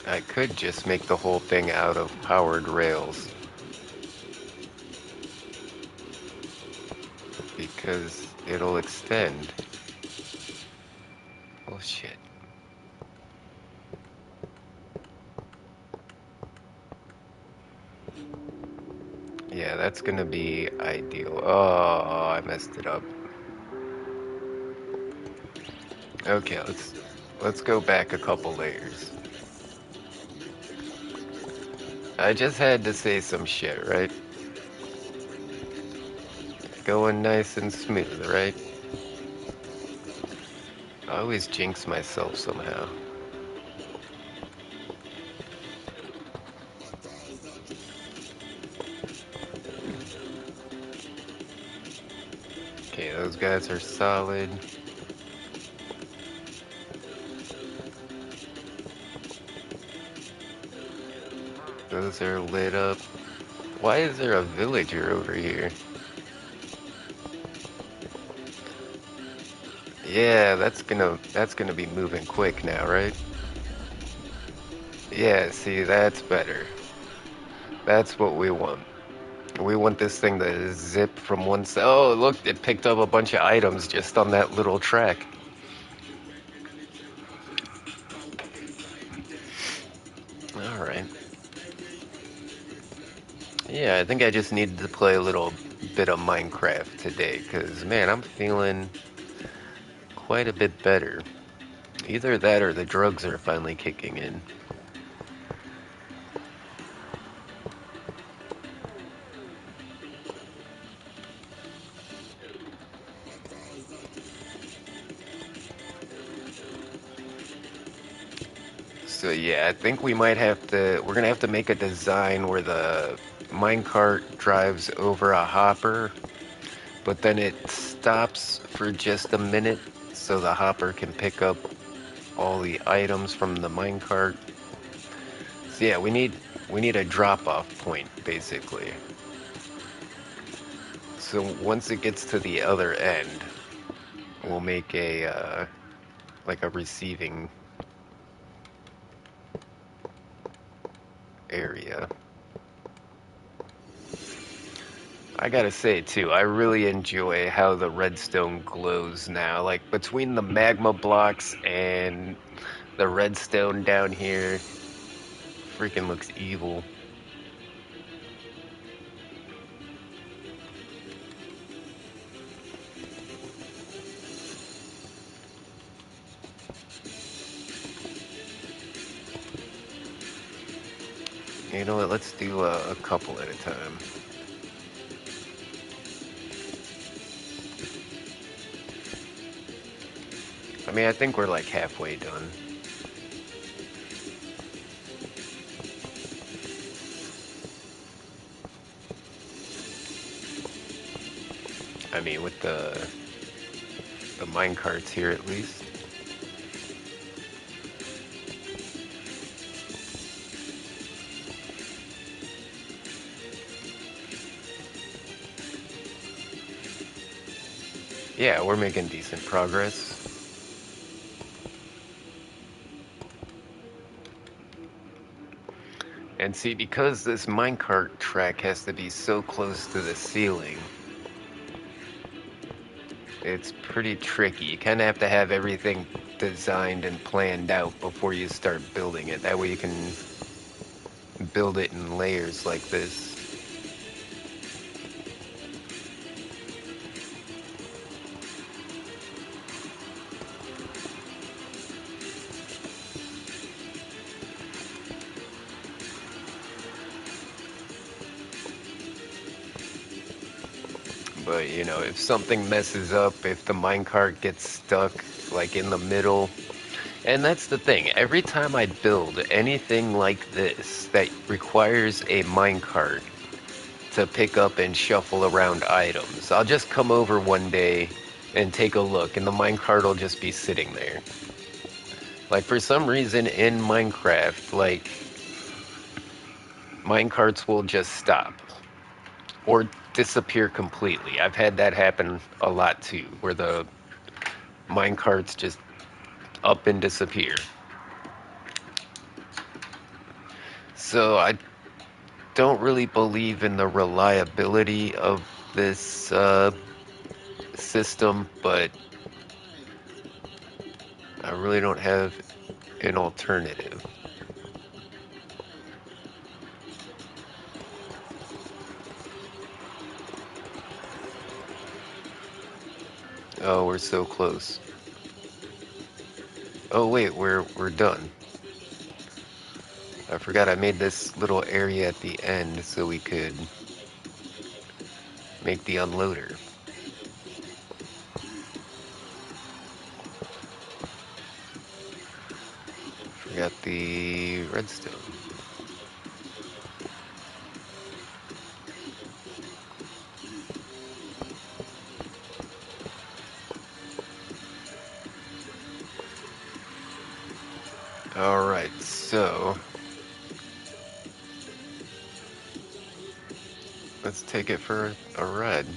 Speaker 1: I could just make the whole thing out of powered rails, because it'll extend. Oh shit. Yeah, that's gonna be ideal. Oh, I messed it up. Okay, let's go back a couple layers. I just had to say some shit, right? Going nice and smooth, right? I always jinx myself somehow. Okay, those guys are solid. Those are lit up. Why is there a villager over here? Yeah, that's gonna be moving quick now, right? Yeah, see, that's better. That's what we want. We want this thing to zip from one side. Oh, look, it picked up a bunch of items just on that little track. Alright. Yeah, I think I just needed to play a little bit of Minecraft today, because, man, I'm feeling quite a bit better. Either that or the drugs are finally kicking in. So yeah, I think we might have to, we're gonna have to make a design where the minecart drives over a hopper, but then it stops for just a minute so the hopper can pick up all the items from the minecart. So yeah, we need a drop-off point basically. So once it gets to the other end, we'll make a like a receiving area. I gotta say too, I really enjoy how the redstone glows now. Like between the magma blocks and the redstone down here, freaking looks evil. You know what? Let's do a couple at a time. I mean, I think we're like halfway done. I mean, with the mine carts here at least. Yeah, we're making decent progress. And see, because this minecart track has to be so close to the ceiling, it's pretty tricky. You kind of have to have everything designed and planned out before you start building it. That way you can build it in layers like this. But, you know, if something messes up, if the minecart gets stuck, like in the middle, and that's the thing, every time I build anything like this that requires a minecart to pick up and shuffle around items, I'll just come over one day and take a look, and the minecart will just be sitting there. Like, for some reason in Minecraft, like, minecarts will just stop or disappear completely. I've had that happen a lot too, where the minecarts just up and disappear. So I don't really believe in the reliability of this system, but I really don't have an alternative. Oh, we're so close. Oh wait, we're done. I forgot I made this little area at the end so we could make the unloader. Forgot the redstone. Alright, so let's take it for a ride.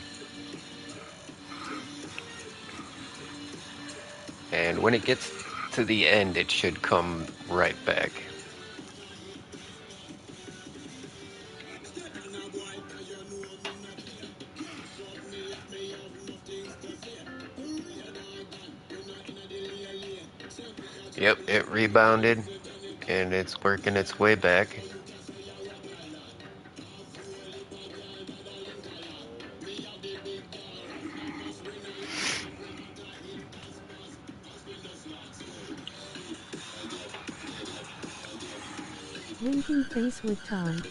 Speaker 1: And when it gets to the end, it should come right back. Yep, it rebounded and it's working its way back.
Speaker 2: Winking face with tongue.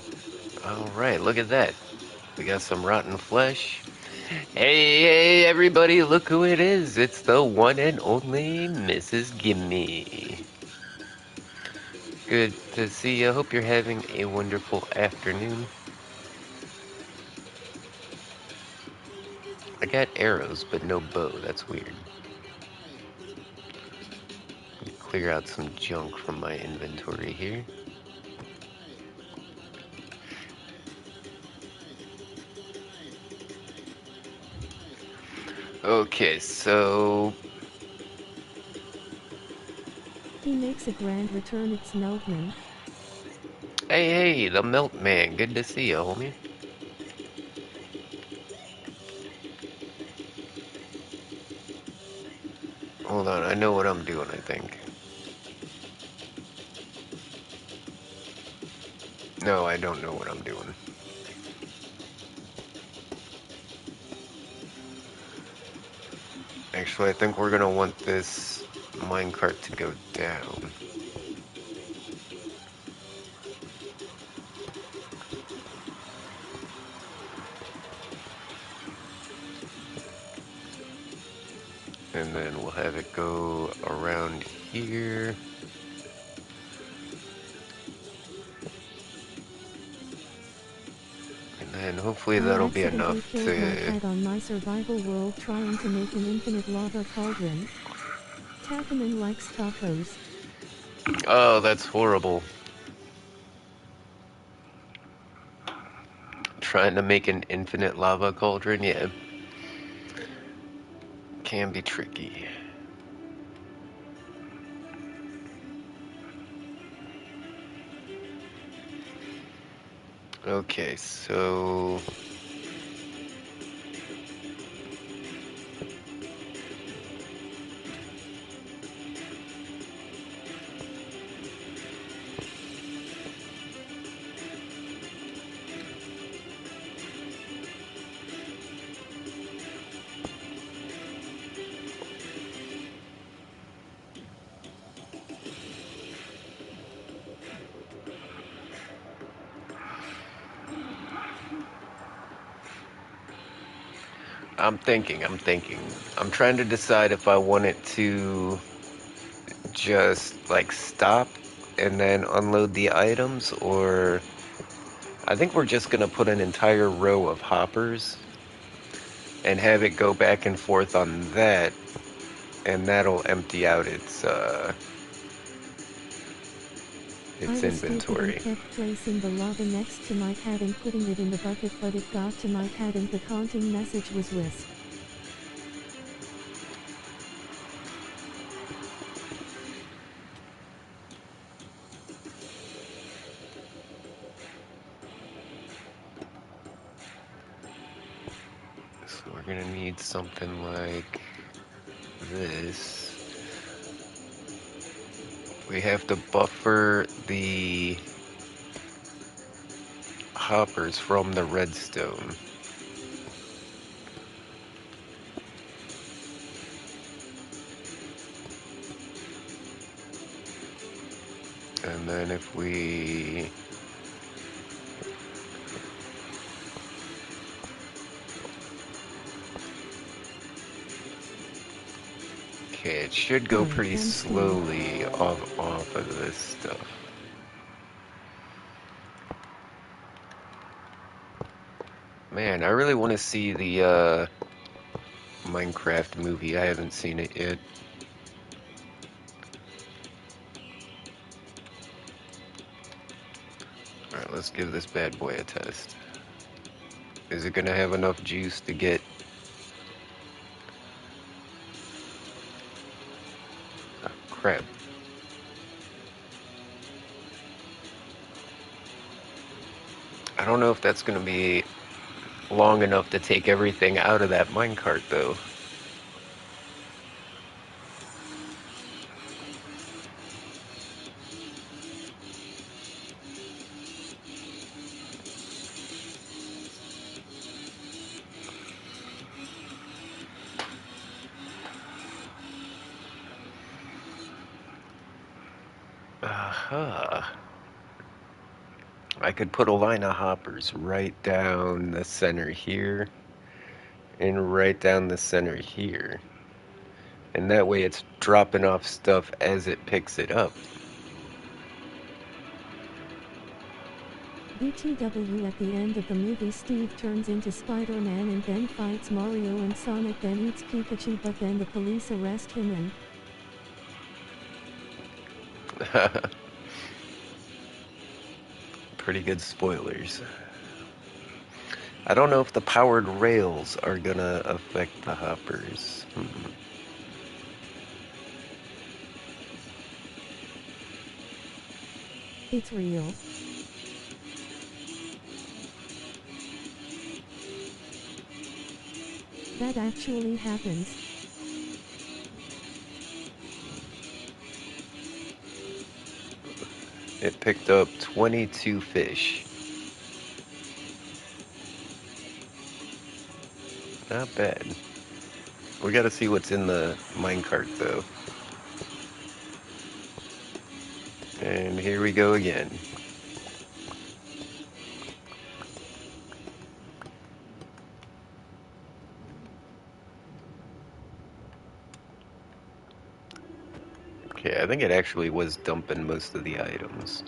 Speaker 1: Alright, look at that. We got some rotten flesh. Hey, hey, everybody, look who it is. It's the one and only Mrs. Gimme. Good to see you. Hope you're having a wonderful afternoon. I got arrows, but no bow. That's weird. Clear out some junk from my inventory here. Okay, so
Speaker 2: He makes a grand return, it's Meltman.
Speaker 1: Hey, the Milkman. Good to see you, homie. Hold on, I know what I'm doing, I think. No, I don't know what I'm doing. Actually, I think we're gonna want this minecart to go down. And then we'll have it go around here. And then hopefully
Speaker 2: I
Speaker 1: that'll be
Speaker 2: accidentally
Speaker 1: enough
Speaker 2: killed my
Speaker 1: to...
Speaker 2: cat on my survival world trying to make an infinite lava cauldron. Tacoman likes tacos.
Speaker 1: Oh, that's horrible. Trying to make an infinite lava cauldron, yeah. Can be tricky. Okay, so... I'm thinking. I'm trying to decide if I want it to just, like, stop and then unload the items, or... I think we're just gonna put an entire row of hoppers and have it go back and forth on that, and that'll empty out
Speaker 2: I
Speaker 1: its
Speaker 2: was stupid and
Speaker 1: inventory.
Speaker 2: kept placing the lava next to my cat and putting it in the bucket, but it got to my cat and the taunting message was wisp.
Speaker 1: So we're gonna need something like this. We have to buffer the hoppers from the redstone. And then if we... Okay, it should go
Speaker 2: I
Speaker 1: pretty
Speaker 2: am Steve.
Speaker 1: slowly off of this stuff. Man, I really want to see the Minecraft movie. I haven't seen it yet. Alright, let's give this bad boy a test. Is it gonna have enough juice to get... Oh, crap. I don't know if that's gonna be long enough to take everything out of that minecart, though. Aha. I could put a line of hoppers right down the center here, and right down the center here. And that way it's dropping off stuff as it picks it up.
Speaker 2: BTW, at the end of the movie Steve turns into Spider-Man and then fights Mario and Sonic, then eats Pikachu, but then the police arrest him and...
Speaker 1: Pretty good spoilers. I don't know if the powered rails are gonna affect the hoppers.
Speaker 2: It's real. That actually happens.
Speaker 1: It picked up 22 fish. Not bad. We gotta see what's in the minecart though. And here we go again. Okay, I think it actually was dumping most of the items.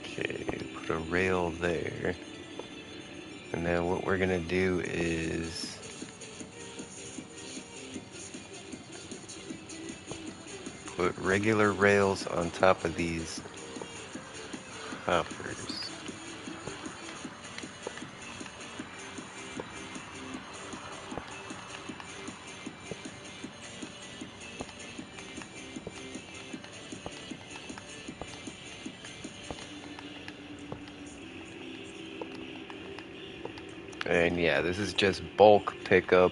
Speaker 1: Okay, put a rail there. And then what we're gonna do is put regular rails on top of these hoppers. And yeah, this is just bulk pickup.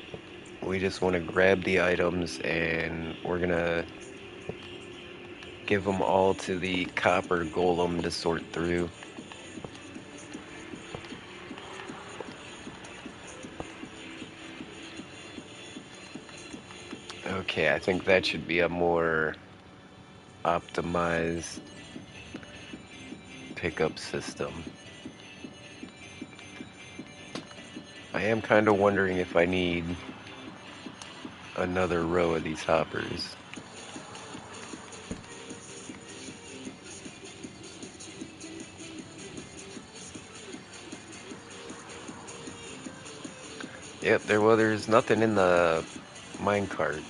Speaker 1: We just want to grab the items and we're gonna give them all to the Copper Golem to sort through. Okay, I think that should be a more optimized pickup system. I am kind of wondering if I need another row of these hoppers. Yep, there's nothing in the minecart.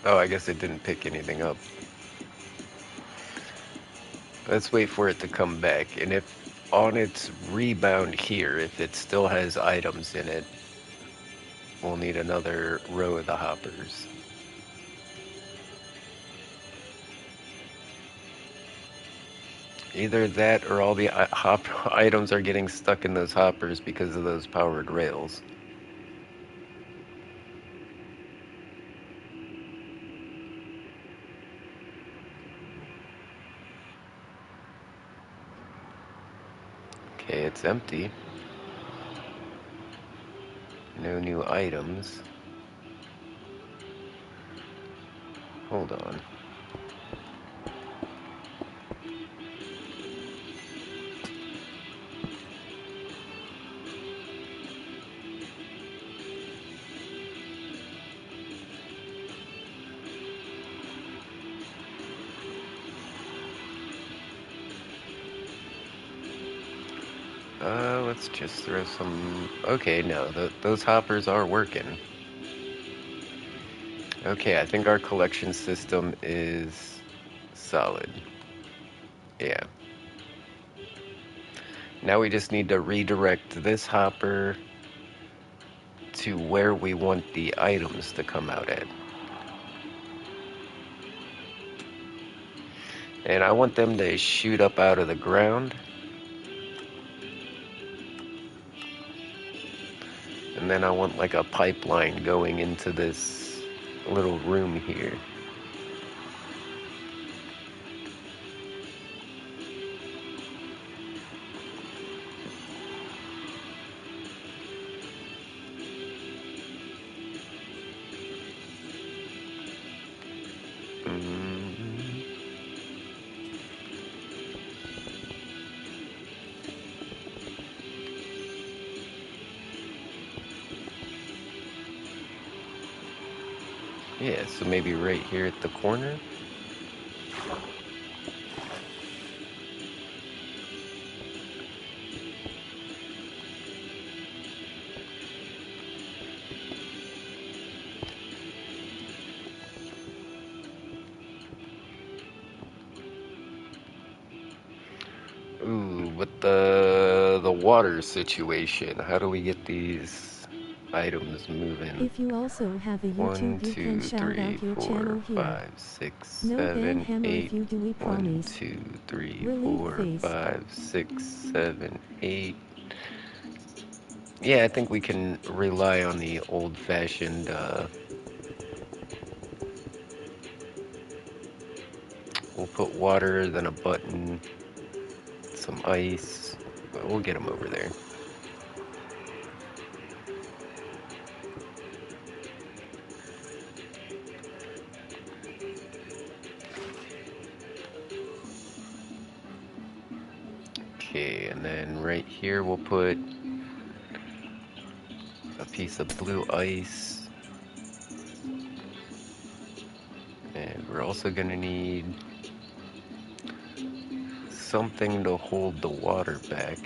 Speaker 1: Oh, I guess it didn't pick anything up. Let's wait for it to come back, and if on its rebound here, if it still has items in it, we'll need another row of the hoppers. Either that or all the items are getting stuck in those hoppers because of those powered rails. Okay, it's empty. No new items. Hold on. Let's just throw some... Okay, no, those hoppers are working. Okay, I think our collection system is solid. Yeah. Now we just need to redirect this hopper to where we want the items to come out at. And I want them to shoot up out of the ground. And then I want like a pipeline going into this little room here. Mm. Yeah, so maybe right here at the corner. Ooh, but the the water situation. How do we get these items moving?
Speaker 2: If you also have a
Speaker 1: One,
Speaker 2: YouTube you can
Speaker 1: two,
Speaker 2: shout
Speaker 1: three,
Speaker 2: out your
Speaker 1: four,
Speaker 2: channel here.
Speaker 1: five, six,
Speaker 2: No ban
Speaker 1: seven,
Speaker 2: hammer if
Speaker 1: eight.
Speaker 2: you do, we
Speaker 1: One,
Speaker 2: promise.
Speaker 1: two, three,
Speaker 2: Relief
Speaker 1: four,
Speaker 2: face.
Speaker 1: 5, 6, 7, 8. Yeah, I think we can rely on the old-fashioned, we'll put water, then a button, some ice. We'll get them over there. Okay, and then right here we'll put a piece of blue ice. And we're also gonna need something to hold the water back.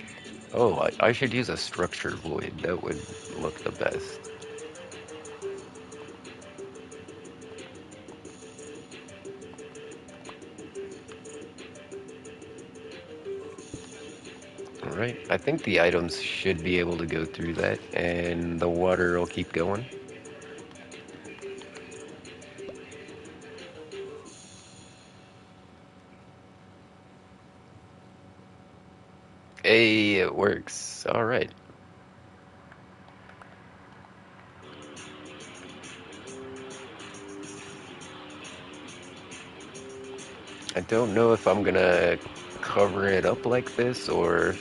Speaker 1: Oh, I should use a structure void. That would look the best. Alright, I think the items should be able to go through that, and the water will keep going. Hey, it works. Alright. I don't know if I'm gonna cover it up like this, or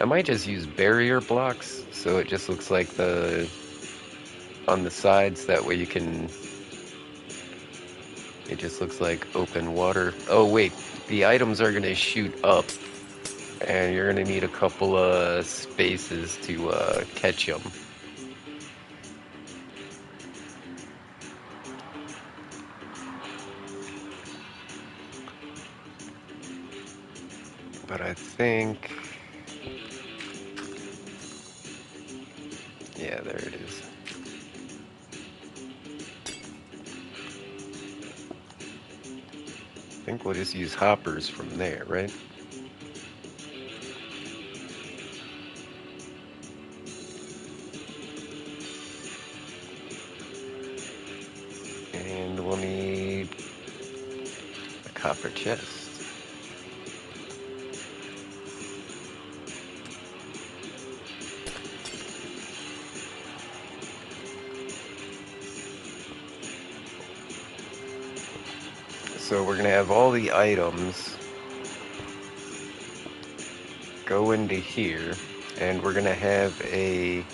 Speaker 1: I might just use barrier blocks, so it just looks like on the sides, that way you can, it just looks like open water. Oh wait, the items are gonna shoot up, and you're gonna need a couple of spaces to catch them. But I think, yeah, there it is. I think we'll just use hoppers from there, right? And we'll need a copper chest. So we're gonna have all the items go into here, and we're gonna have a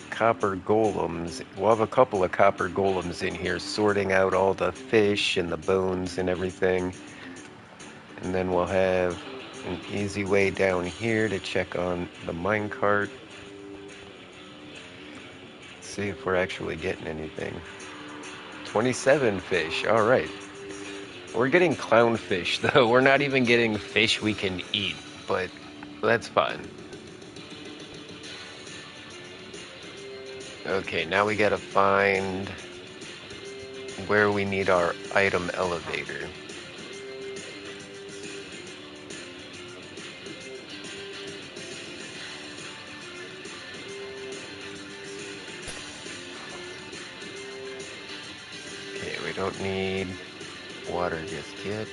Speaker 1: copper golems. We'll have a couple of copper golems in here sorting out all the fish and the bones and everything. And then we'll have an easy way down here to check on the minecart. See if we're actually getting anything. 27 fish, alright. We're getting clownfish though. We're not even getting fish we can eat, but that's fine. Okay, now we gotta find where we need our item elevator. Okay, we don't need water just yet.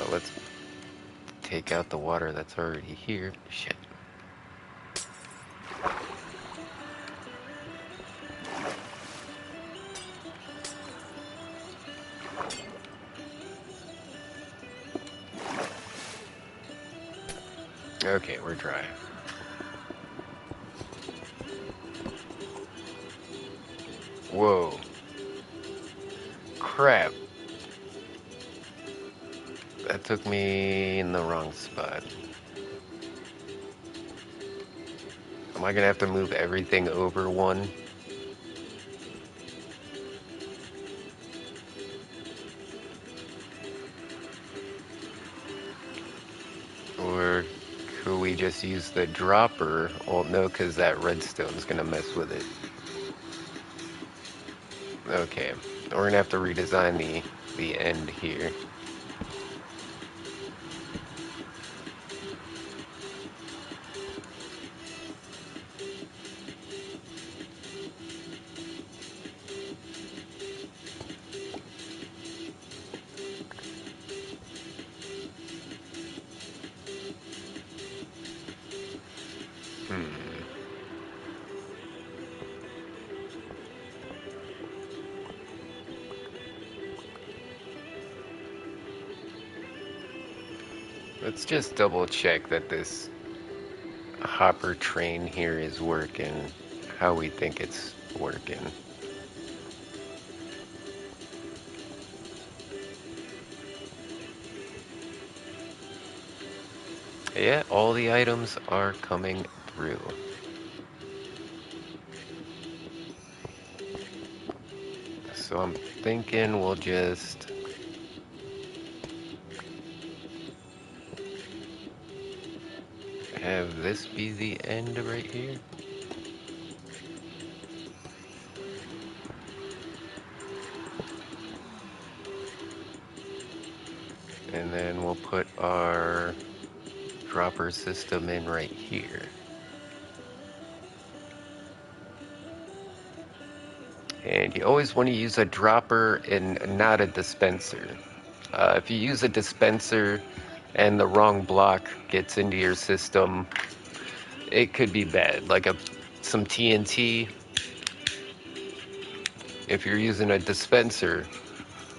Speaker 1: Let's take out the water that's already here. Shit. Okay, we're dry. Whoa. Crap. That took me in the wrong spot. Am I gonna have to move everything over one? Or could we just use the dropper? Well, no, because that redstone's gonna mess with it. Okay, we're gonna have to redesign the end here. Let's just double check that this hopper train here is working how we think it's working. Yeah, all the items are coming through. So I'm thinking we'll just have this be the end right here. And then we'll put our dropper system in right here. And you always want to use a dropper and not a dispenser. If you use a dispenser and the wrong block gets into your system, it could be bad. Like some TNT, if you're using a dispenser,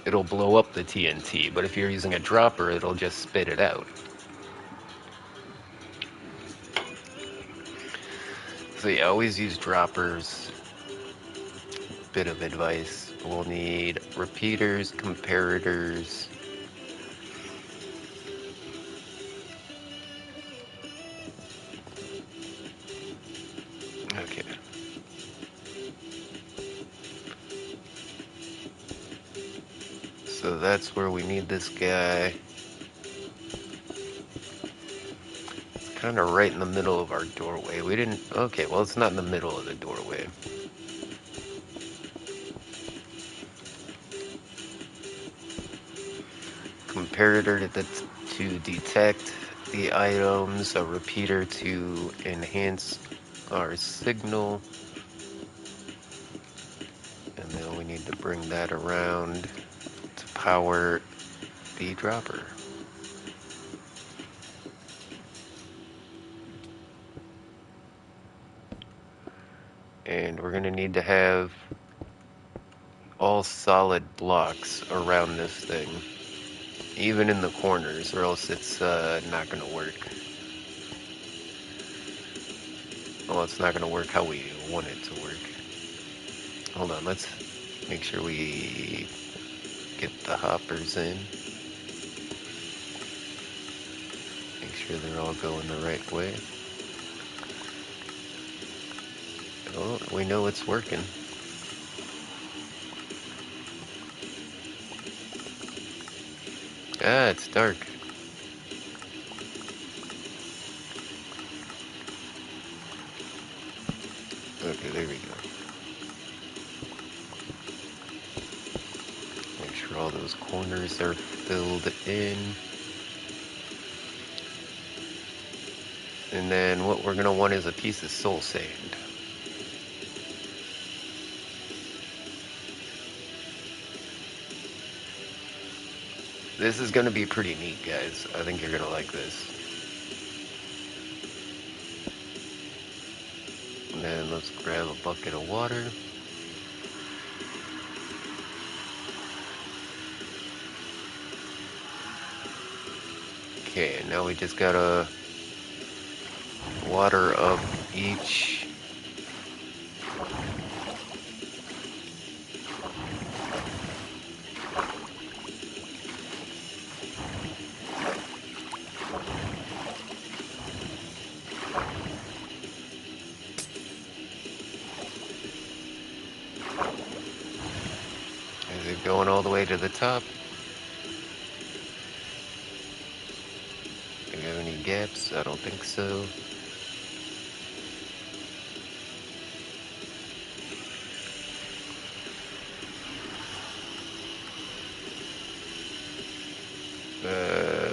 Speaker 1: it'll blow up the TNT. But if you're using a dropper, it'll just spit it out. So yeah, always use droppers. Bit of advice. We'll need repeaters, comparators. Okay. So that's where we need this guy. It's kind of right in the middle of our doorway. We didn't... Okay, well, it's not in the middle of the doorway. Comparator to detect the items, a repeater to enhance our signal, and then we need to bring that around to power the dropper. And we're going to need to have all solid blocks around this thing, even in the corners, or else it's not going to work. Well, it's not going to work how we want it to work. Hold on, let's make sure we get the hoppers in. Make sure they're all going the right way. Oh, we know it's working. Ah, it's dark. Okay, there we go. Make sure all those corners are filled in. And then what we're gonna want is a piece of soul sand. This is gonna be pretty neat, guys. I think you're gonna like this. And then let's grab a bucket of water. Okay, now we just gotta water up each is it going all the way to the top? Do we have any gaps? I don't think so.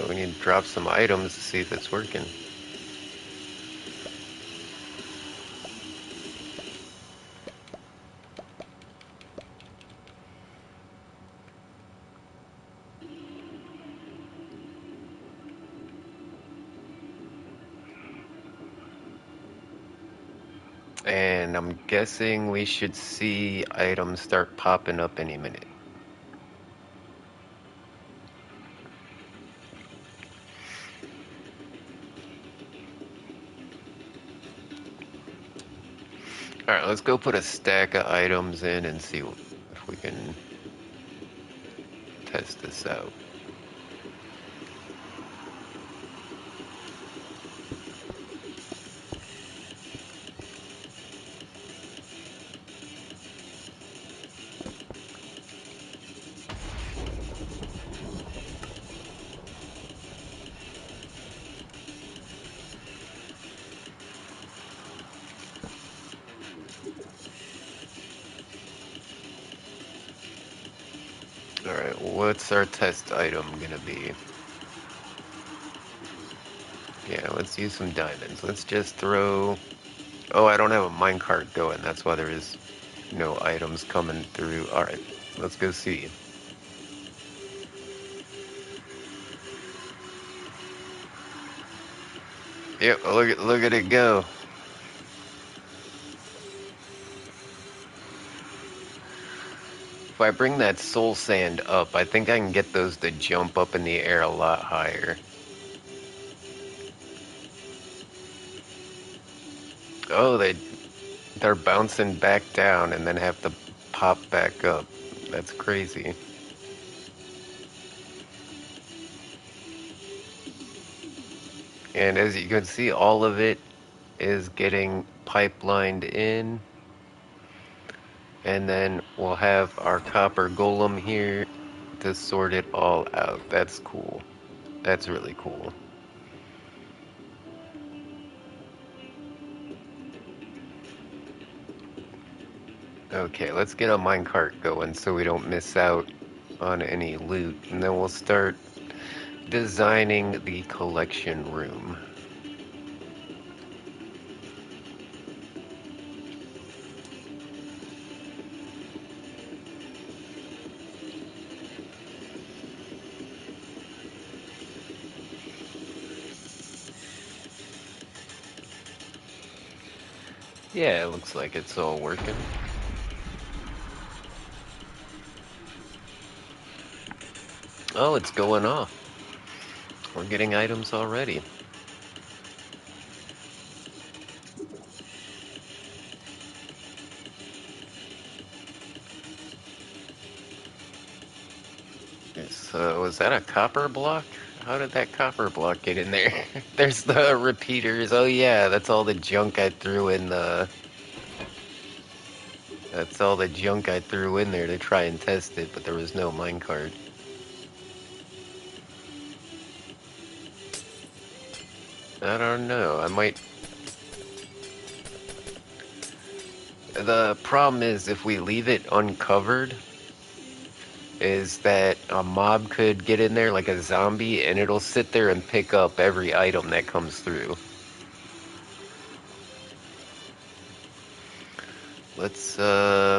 Speaker 1: We need to drop some items to see if it's working. And I'm guessing we should see items start popping up any minute. Alright, let's go put a stack of items in and see if we can test this out. Alright, what's our test item gonna be? Yeah, let's use some diamonds. Let's just throw... Oh, I don't have a minecart going. That's why there is no items coming through. Alright, let's go see. Yep, look at it go. If I bring that soul sand up, I think I can get those to jump up in the air a lot higher. Oh, they're bouncing back down and then have to pop back up. That's crazy. And as you can see, all of it is getting pipelined in. And then we'll have our copper golem here to sort it all out. That's cool. That's really cool. Okay, let's get a minecart going so we don't miss out on any loot. And then we'll start designing the collection room. Yeah, it looks like it's all working. Oh, it's going off. We're getting items already. So, is that a copper block? How did that copper block get in there? There's the repeaters. Oh yeah, that's all the junk I threw in the... That's all the junk I threw in there to try and test it, but there was no minecart. I don't know, I might... The problem is, if we leave it uncovered, is that a mob could get in there like a zombie, and it'll sit there and pick up every item that comes through. Let's,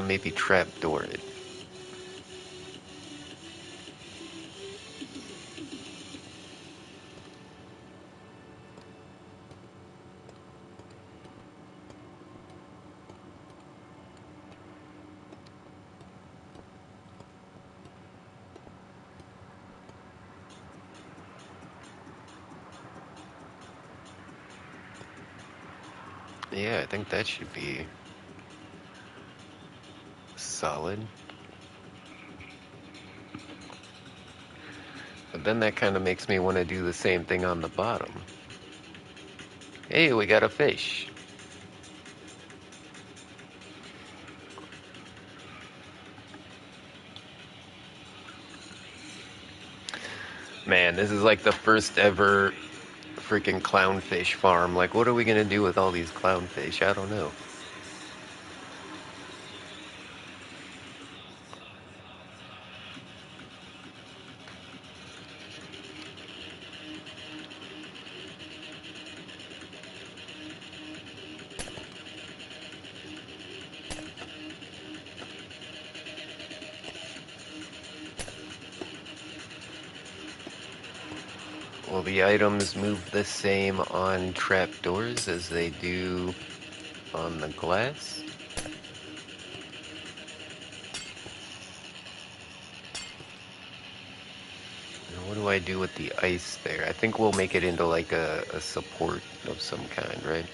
Speaker 1: maybe trapdoor it. Yeah, I think that should be solid. But then that kind of makes me want to do the same thing on the bottom. Hey, we got a fish. Man, this is like the first ever freaking clownfish farm. Like, what are we gonna do with all these clownfish? I don't know. Will the items move the same on trapdoors as they do on the glass? And what do I do with the ice there? I think we'll make it into like a support of some kind, right?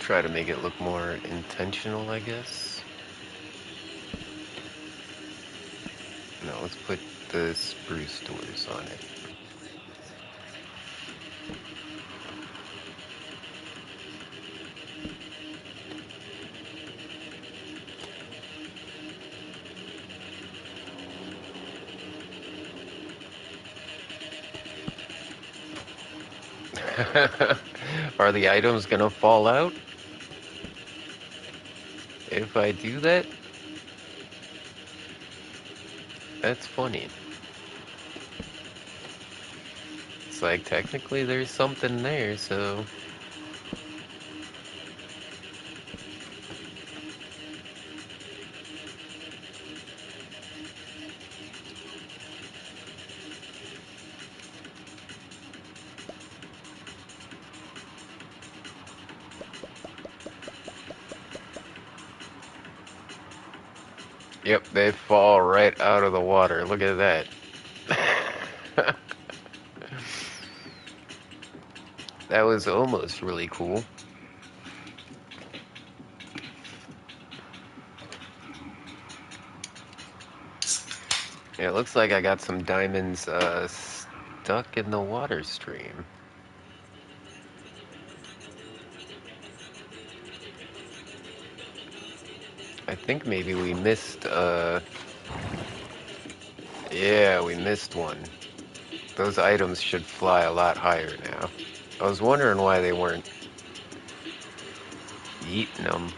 Speaker 1: try to make it look more intentional, I guess. No, let's put the spruce doors on it. Are the items gonna fall out if I do that? That's funny. It's like technically there's something there, so yep, they fall right out of the water. Look at that. That was almost really cool. Yeah, it looks like I got some diamonds stuck in the water stream. I think maybe we missed, yeah, we missed one. Those items should fly a lot higher now. I was wondering why they weren't eating them.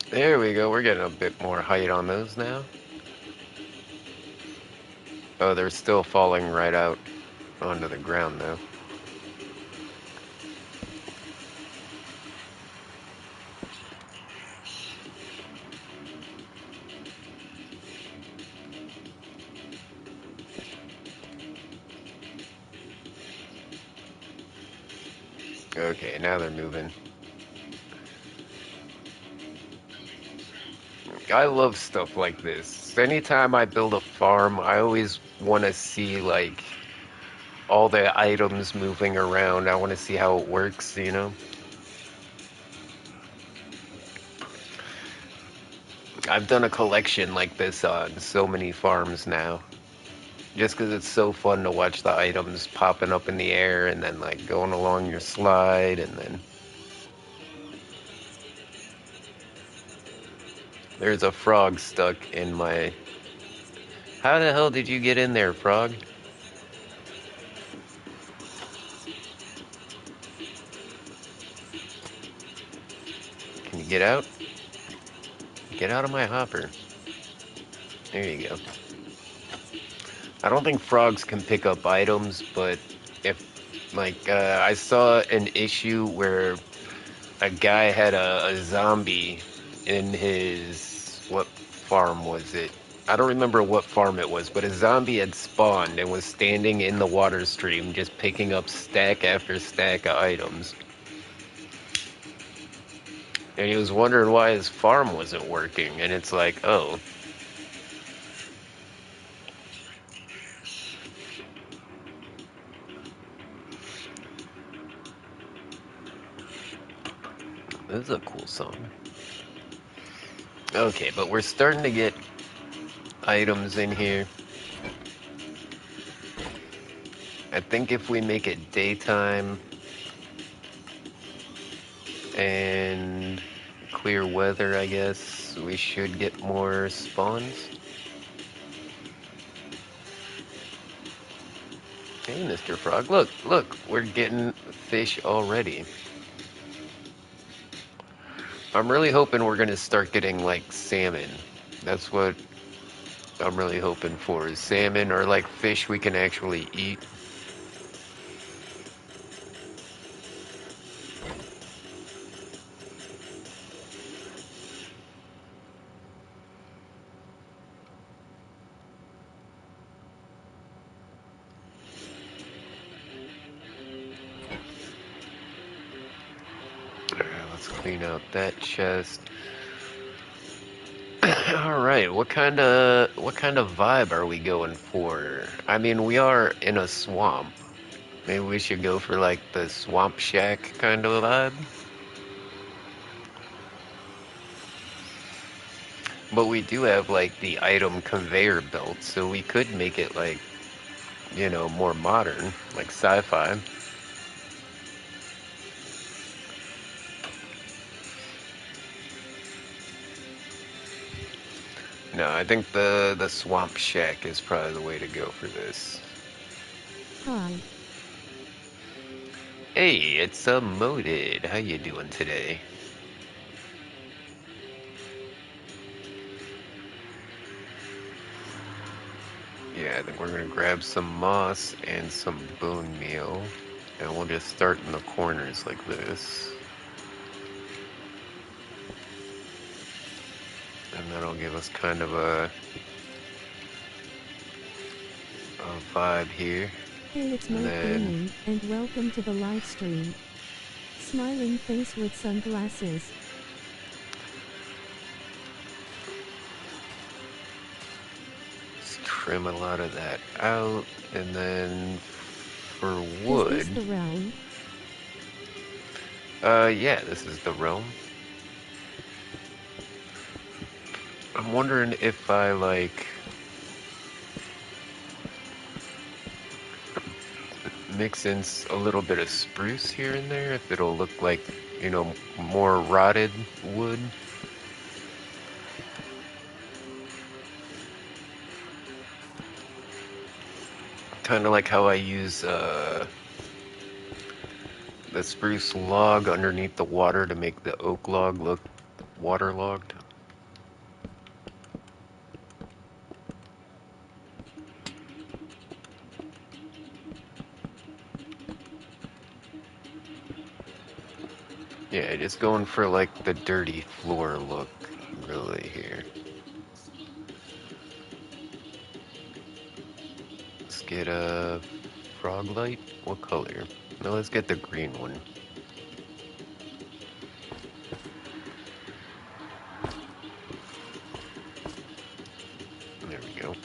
Speaker 1: There we go, we're getting a bit more height on those now. Oh, they're still falling right out onto the ground though. Okay, now they're moving. I love stuff like this. Anytime I build a farm, I always want to see like all the items moving around. I want to see how it works, you know? I've done a collection like this on so many farms now. Just because it's so fun to watch the items popping up in the air and then like going along your slide and then there's a frog stuck in my... How the hell did you get in there, frog? Can you get out? Get out of my hopper. There you go. I don't think frogs can pick up items, but if, like, I saw an issue where a guy had a zombie in his, what farm was it? I don't remember what farm it was, but a zombie had spawned and was standing in the water stream just picking up stack after stack of items. And he was wondering why his farm wasn't working, and it's like, oh, this is a cool song. Okay, but we're starting to get items in here. I think if we make it daytime and clear weather, I guess, we should get more spawns. Hey, Mr. Frog, look, look, we're getting fish already. I'm really hoping we're gonna start getting, like, salmon. That's what I'm really hoping for, is salmon or, like, fish we can actually eat. Clean out that chest. All right, what kind of vibe are we going for? I mean, we are in a swamp. Maybe we should go for like the swamp shack kind of vibe. But we do have like the item conveyor belt, so we could make it like, more modern, like sci-fi. No, I think the swamp shack is probably the way to go for this.
Speaker 2: Hi.
Speaker 1: Hey, it's a Moded. How you doing today? Yeah, I think we're gonna grab some moss and some bone meal, and we'll just start in the corners like this. And that'll give us kind of a vibe here.
Speaker 2: Hey, it's
Speaker 1: And
Speaker 2: Mode
Speaker 1: then,
Speaker 2: Gaming, and welcome to the live stream. Smiling face with sunglasses.
Speaker 1: let's trim a lot of that out. And then for
Speaker 2: Is this
Speaker 1: wood,
Speaker 2: the realm?
Speaker 1: yeah, this is the realm. I'm wondering if I like mix in a little bit of spruce here and there, if it'll look like, more rotted wood. Kind of like how I use the spruce log underneath the water to make the oak log look waterlogged. Yeah, just going for like the dirty floor look really here. Let's get a frog light. What color? No, let's get the green one. There we go.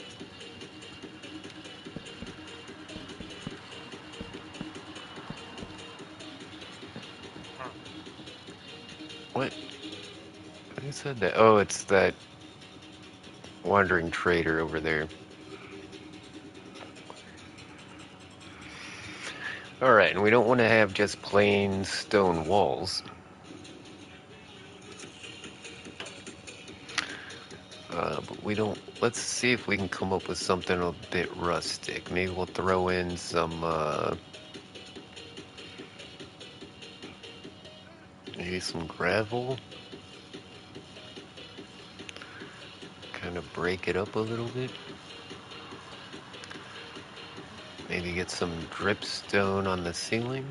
Speaker 1: What? Who said that? Oh, it's that wandering trader over there. Alright, and we don't want to have just plain stone walls. But we don't. Let's see if we can come up with something a bit rustic. Maybe we'll throw in some, maybe some gravel. Kind of break it up a little bit. Maybe get some dripstone on the ceiling.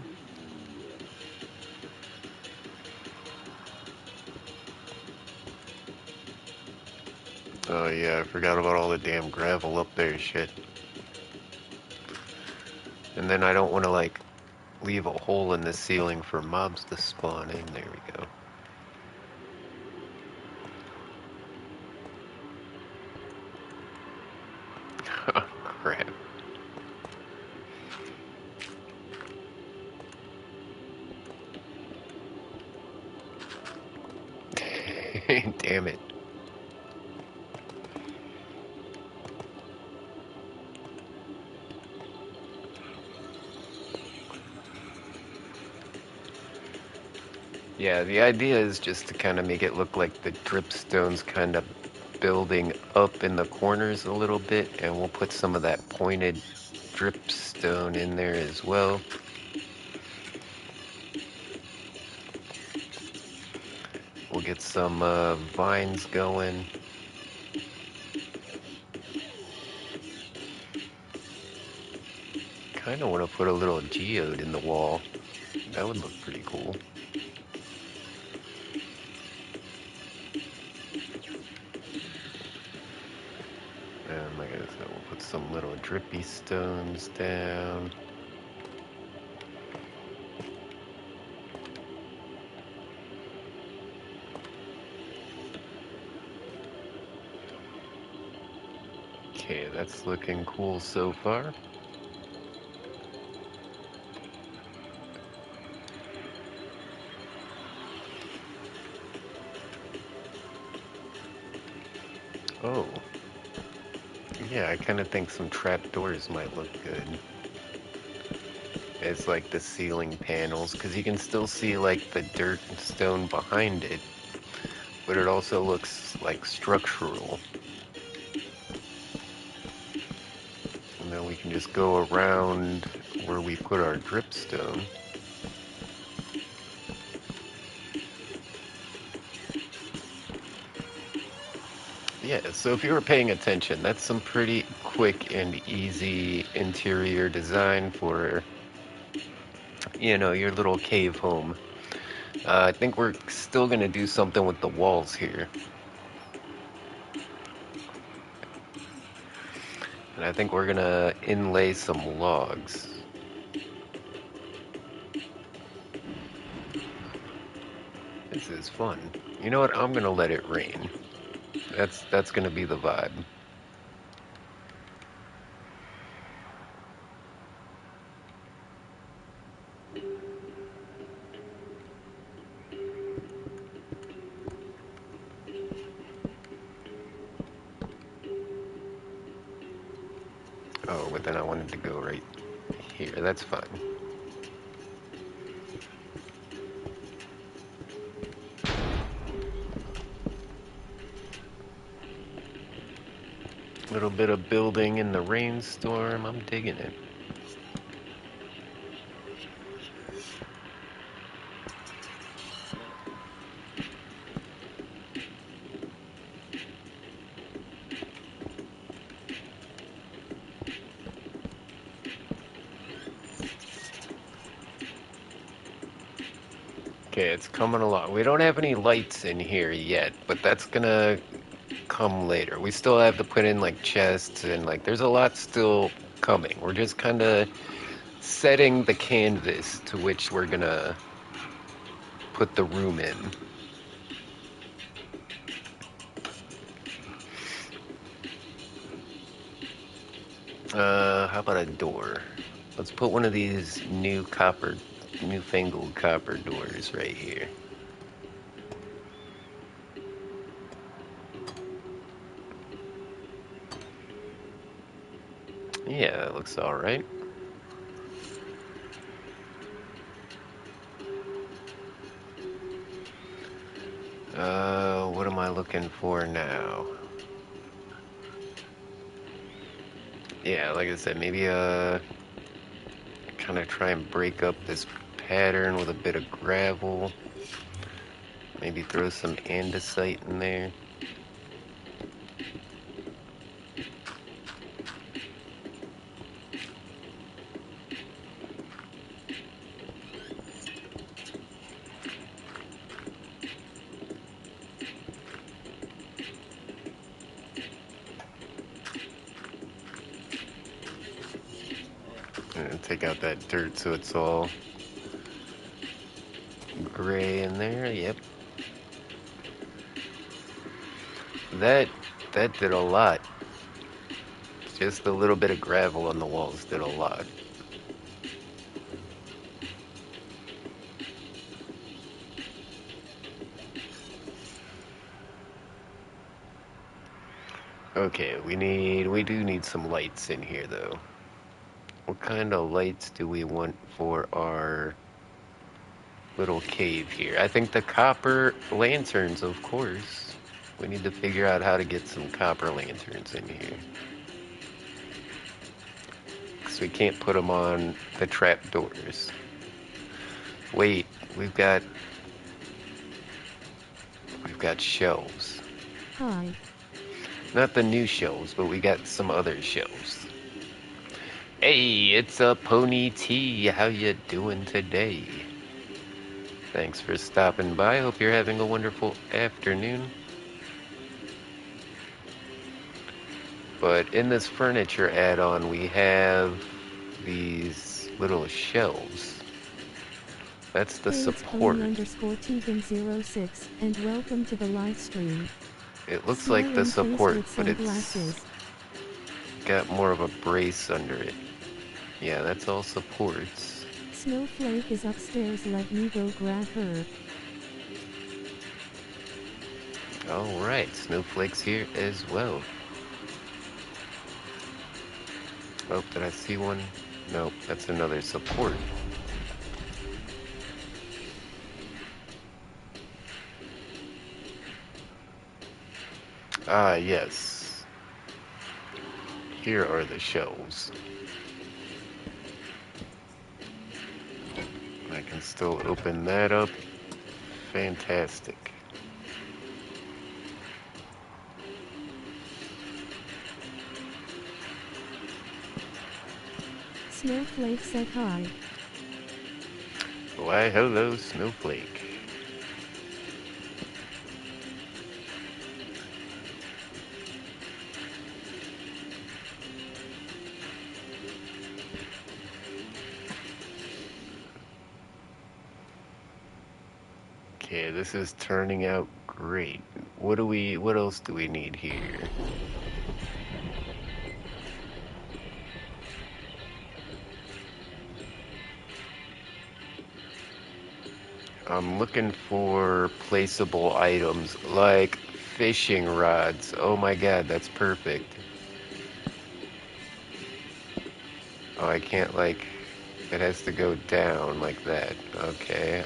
Speaker 1: Oh yeah, I forgot about all the damn gravel up there, shit. And then I don't want to like leave a hole in the ceiling for mobs to spawn in. There we go. Oh crap. Damn it. Yeah, the idea is just to kind of make it look like the dripstone's kind of building up in the corners a little bit, and we'll put some of that pointed dripstone in there as well. We'll get some vines going. Kind of want to put a little geode in the wall. That would look pretty cool. And like I said, we'll put some little drippy stones down. Okay, that's looking cool so far. Oh, yeah, I kind of think some trapdoors might look good. It's like the ceiling panels, because you can still see like the dirt and stone behind it, but it also looks like structural. And then we can just go around where we put our dripstone. Yeah, so if you were paying attention, that's some pretty quick and easy interior design for, your little cave home. I think we're still gonna do something with the walls here. And I think we're gonna inlay some logs. This is fun. You know what? I'm gonna let it rain. That's gonna be the vibe. Oh, but then I wanted to go right here. That's fine. A little bit of building in the rainstorm. I'm digging it. Okay, it's coming along. We don't have any lights in here yet, but that's gonna come later. We still have to put in like chests and like there's a lot still coming. We're just kind of setting the canvas to which we're gonna put the room in. How about a door? Let's put one of these newfangled copper doors right here. Yeah, that looks all right. What am I looking for now? Yeah, like I said, maybe kind of try and break up this pattern with a bit of gravel. Maybe throw some andesite in there. And take out that dirt so it's all gray in there. Yep. That that did a lot. Just a little bit of gravel on the walls did a lot. Okay, we do need some lights in here though. What kind of lights do we want for our little cave here? I think the copper lanterns, of course. We need to figure out how to get some copper lanterns in here. Because we can't put them on the trapdoors. Wait, we've got shelves.
Speaker 2: Hi.
Speaker 1: Not the new shelves, but we got some other shelves. Hey, it's a Pony T. How you doing today? Thanks for stopping by. Hope you're having a wonderful afternoon. But in this furniture add-on, we have these little shelves. That's the
Speaker 2: Hey, it's Pony
Speaker 1: support.
Speaker 2: underscore Tegan06, and welcome to the live stream.
Speaker 1: It looks like the
Speaker 2: Smiling face
Speaker 1: support,
Speaker 2: with
Speaker 1: but it's
Speaker 2: sunglasses.
Speaker 1: got more of a brace under it. Yeah, that's all supports.
Speaker 2: Snowflake is upstairs, let me go grab her.
Speaker 1: Alright, Snowflake's here as well. Oh, did I see one? Nope, that's another support. Ah, yes. Here are the shelves. I can still open that up. Fantastic.
Speaker 2: Snowflake said hi.
Speaker 1: Why, hello, Snowflake. Okay, this is turning out great. What else do we need here? I'm looking for placeable items like fishing rods. Oh my god, that's perfect. Oh, I can't like, it has to go down like that. Okay,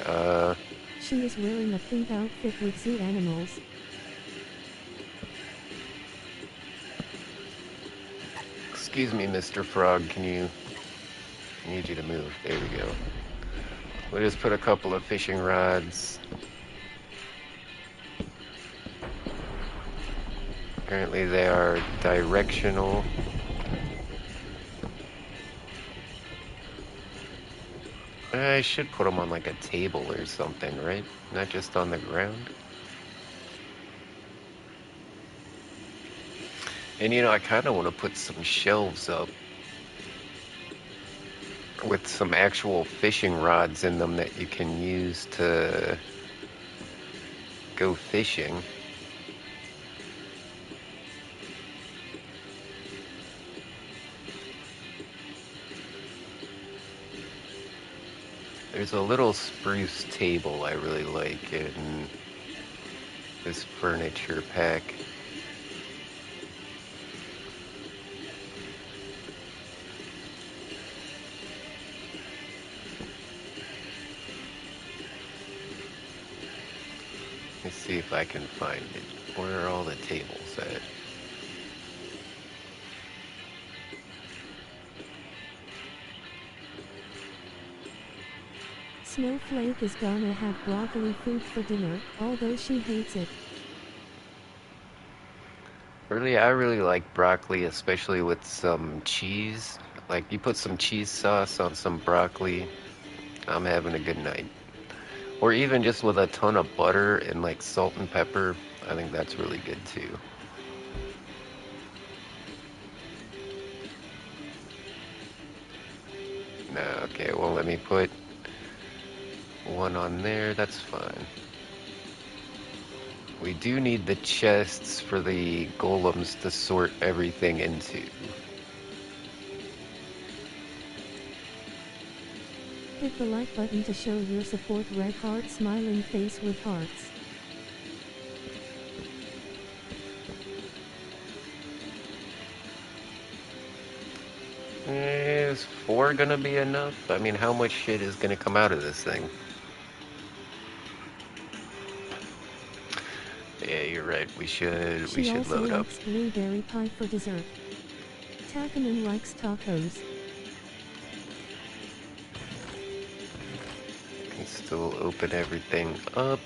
Speaker 2: She is wearing a pink outfit with zoo animals.
Speaker 1: excuse me, Mr. Frog, I need you to move. There we go. We'll just put a couple of fishing rods. Apparently they are directional. I should put them on like a table or something, right? Not just on the ground. And you know, I kind of want to put some shelves up with some actual fishing rods in them that you can use to go fishing. There's a little spruce table I really like in this furniture pack. Let's see if I can find it. Where are all the tables at?
Speaker 2: Snowflake is gonna have broccoli food for dinner, although she hates it.
Speaker 1: Really, I really like broccoli, especially with some cheese. Like, you put some cheese sauce on some broccoli, I'm having a good night. Or even just with a ton of butter and like salt and pepper, I think that's really good too. No, okay, well, let me put one on there, that's fine. We do need the chests for the golems to sort everything into.
Speaker 2: Hit the like button to show your support. Red heart, smiling face with hearts.
Speaker 1: Is 4 gonna be enough? I mean, how much shit is gonna come out of this thing? Yeah, you're right. We
Speaker 2: She
Speaker 1: should
Speaker 2: also
Speaker 1: load up.
Speaker 2: likes blueberry pie for dessert. Takaman likes tacos.
Speaker 1: Can still open everything up.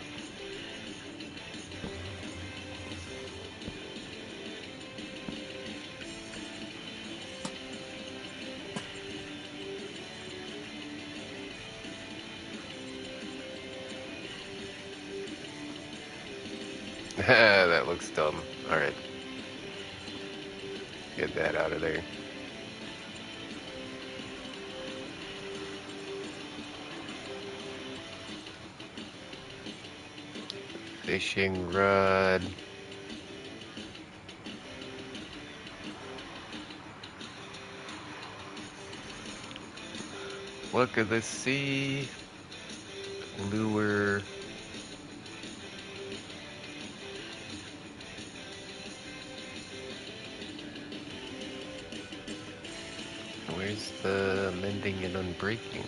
Speaker 1: That looks dumb. Alright, get that out of there. Fishing rod. Look at the sea. Lure. Where's the mending and unbreaking?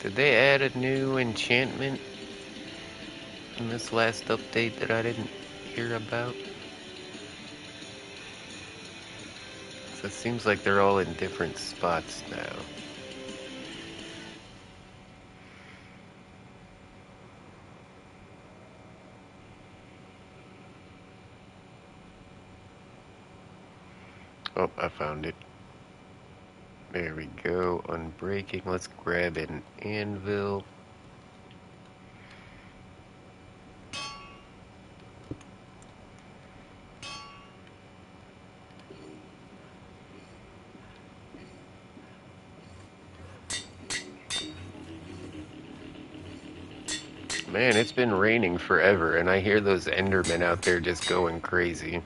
Speaker 1: Did they add a new enchantment in this last update that I didn't hear about? So it seems like they're all in different spots now. Oh, I found it. There we go. Unbreaking. Let's grab an anvil. Man, it's been raining forever, and I hear those Endermen out there just going crazy.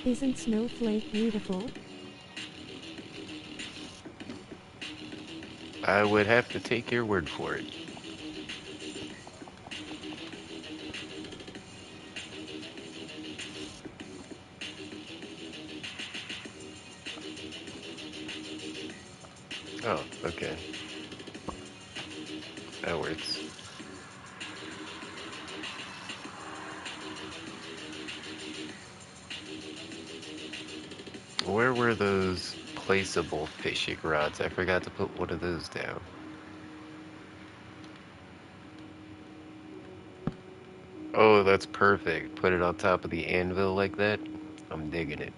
Speaker 2: Isn't Snowflake beautiful?
Speaker 1: I would have to take your word for it. Oh, okay. That works. Where were those placeable fishing rods? I forgot to put one of those down. Oh, that's perfect. Put it on top of the anvil like that. I'm digging it.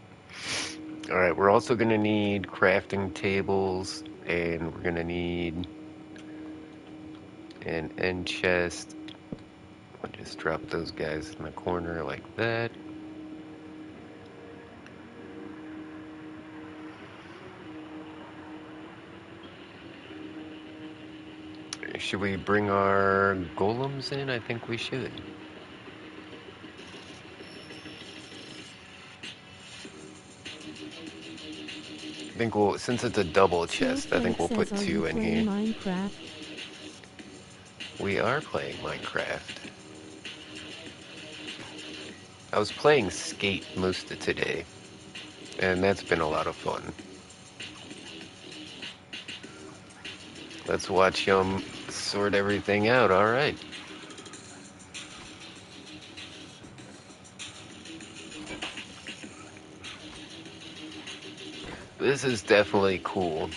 Speaker 1: Alright, we're also gonna need crafting tables, and we're gonna need an end chest. I'll just drop those guys in the corner like that. Should we bring our golems in? I think we should. I think we'll, since it's a double chest, I think
Speaker 2: Snowflake
Speaker 1: we'll
Speaker 2: says,
Speaker 1: put
Speaker 2: are you
Speaker 1: two in
Speaker 2: playing
Speaker 1: here.
Speaker 2: Minecraft?
Speaker 1: We are playing Minecraft. I was playing Skate most of today, and that's been a lot of fun. Let's watch sort everything out, alright. This is definitely cool.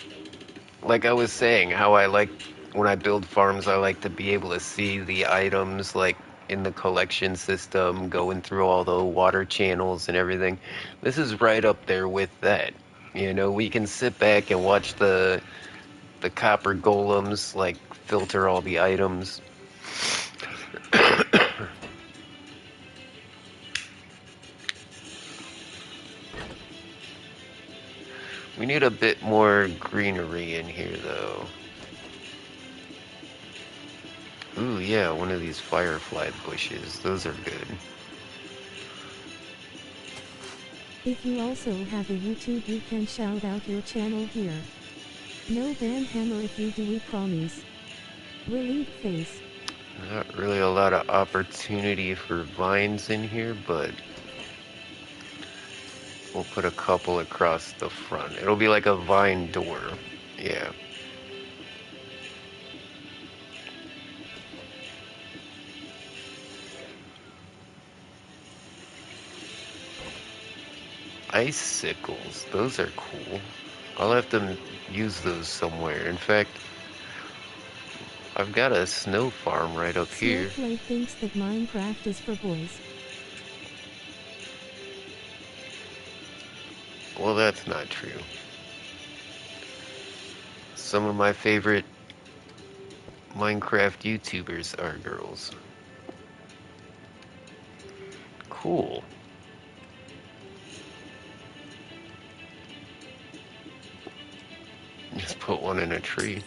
Speaker 1: Like I was saying, how I like, when I build farms, I like to be able to see the items, like, in the collection system, going through all the water channels and everything. This is right up there with that. You know, we can sit back and watch the copper golems, like, filter all the items. We need a bit more greenery in here, though. Ooh, yeah, one of these firefly bushes. Those are good.
Speaker 2: If you also have a YouTube, you can shout out your channel here. No ban hammer if you do, we promise. Relieved face.
Speaker 1: Not really a lot of opportunity for vines in here, but we'll put a couple across the front. It'll be like a vine door. Yeah. Icicles. Those are cool. I'll have to use those somewhere. In fact, I've got a snow farm right up here.
Speaker 2: Snowflake thinks that Minecraft is for boys.
Speaker 1: Well, that's not true. Some of my favorite Minecraft YouTubers are girls. Cool. Just put one in a tree.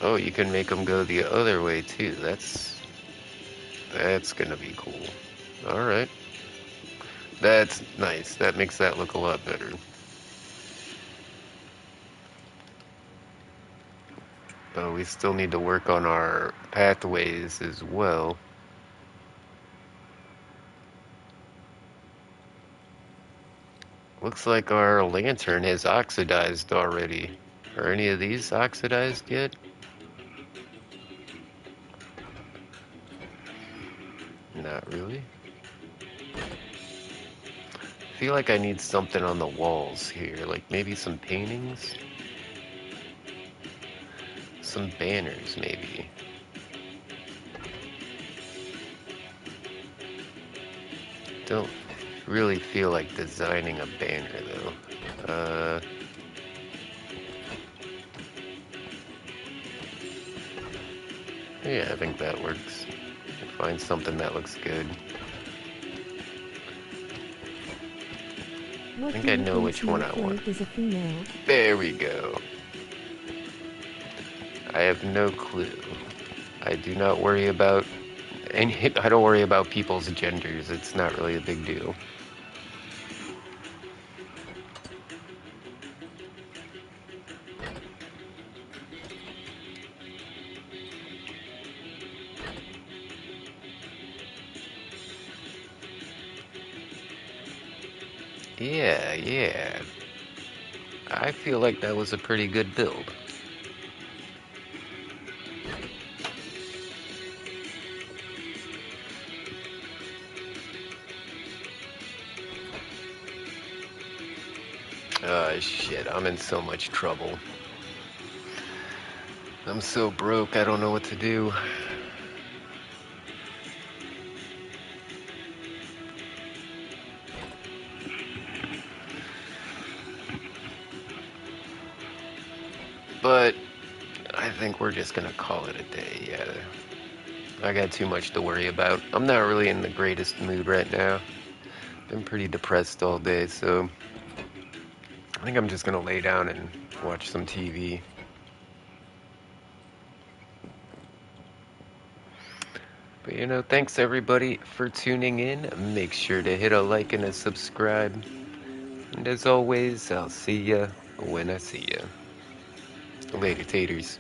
Speaker 1: Oh, you can make them go the other way too. That's gonna be cool. All right. That's nice. That makes that look a lot better. But we still need to work on our pathways as well. Looks like our lantern has oxidized already. Are any of these oxidized yet? Not really. I feel like I need something on the walls here, like maybe some paintings? Some banners, maybe. Don't really feel like designing a banner, though. Yeah, I think that works. Find something that looks good. I
Speaker 2: What
Speaker 1: think
Speaker 2: do
Speaker 1: I
Speaker 2: you
Speaker 1: know
Speaker 2: think
Speaker 1: which one I want.
Speaker 2: Snowflake is a female?
Speaker 1: There we go. I have no clue. I do not worry about any. I don't worry about people's genders. It's not really a big deal. Yeah, yeah. I feel like that was a pretty good build. Shit, I'm in so much trouble. I'm so broke, I don't know what to do. But I think we're just gonna call it a day, yeah. I got too much to worry about. I'm not really in the greatest mood right now. Been pretty depressed all day, so I think I'm just gonna lay down and watch some TV. But thanks everybody for tuning in. Make sure to hit a like and a subscribe. And as always, I'll see ya when I see ya. Later, taters.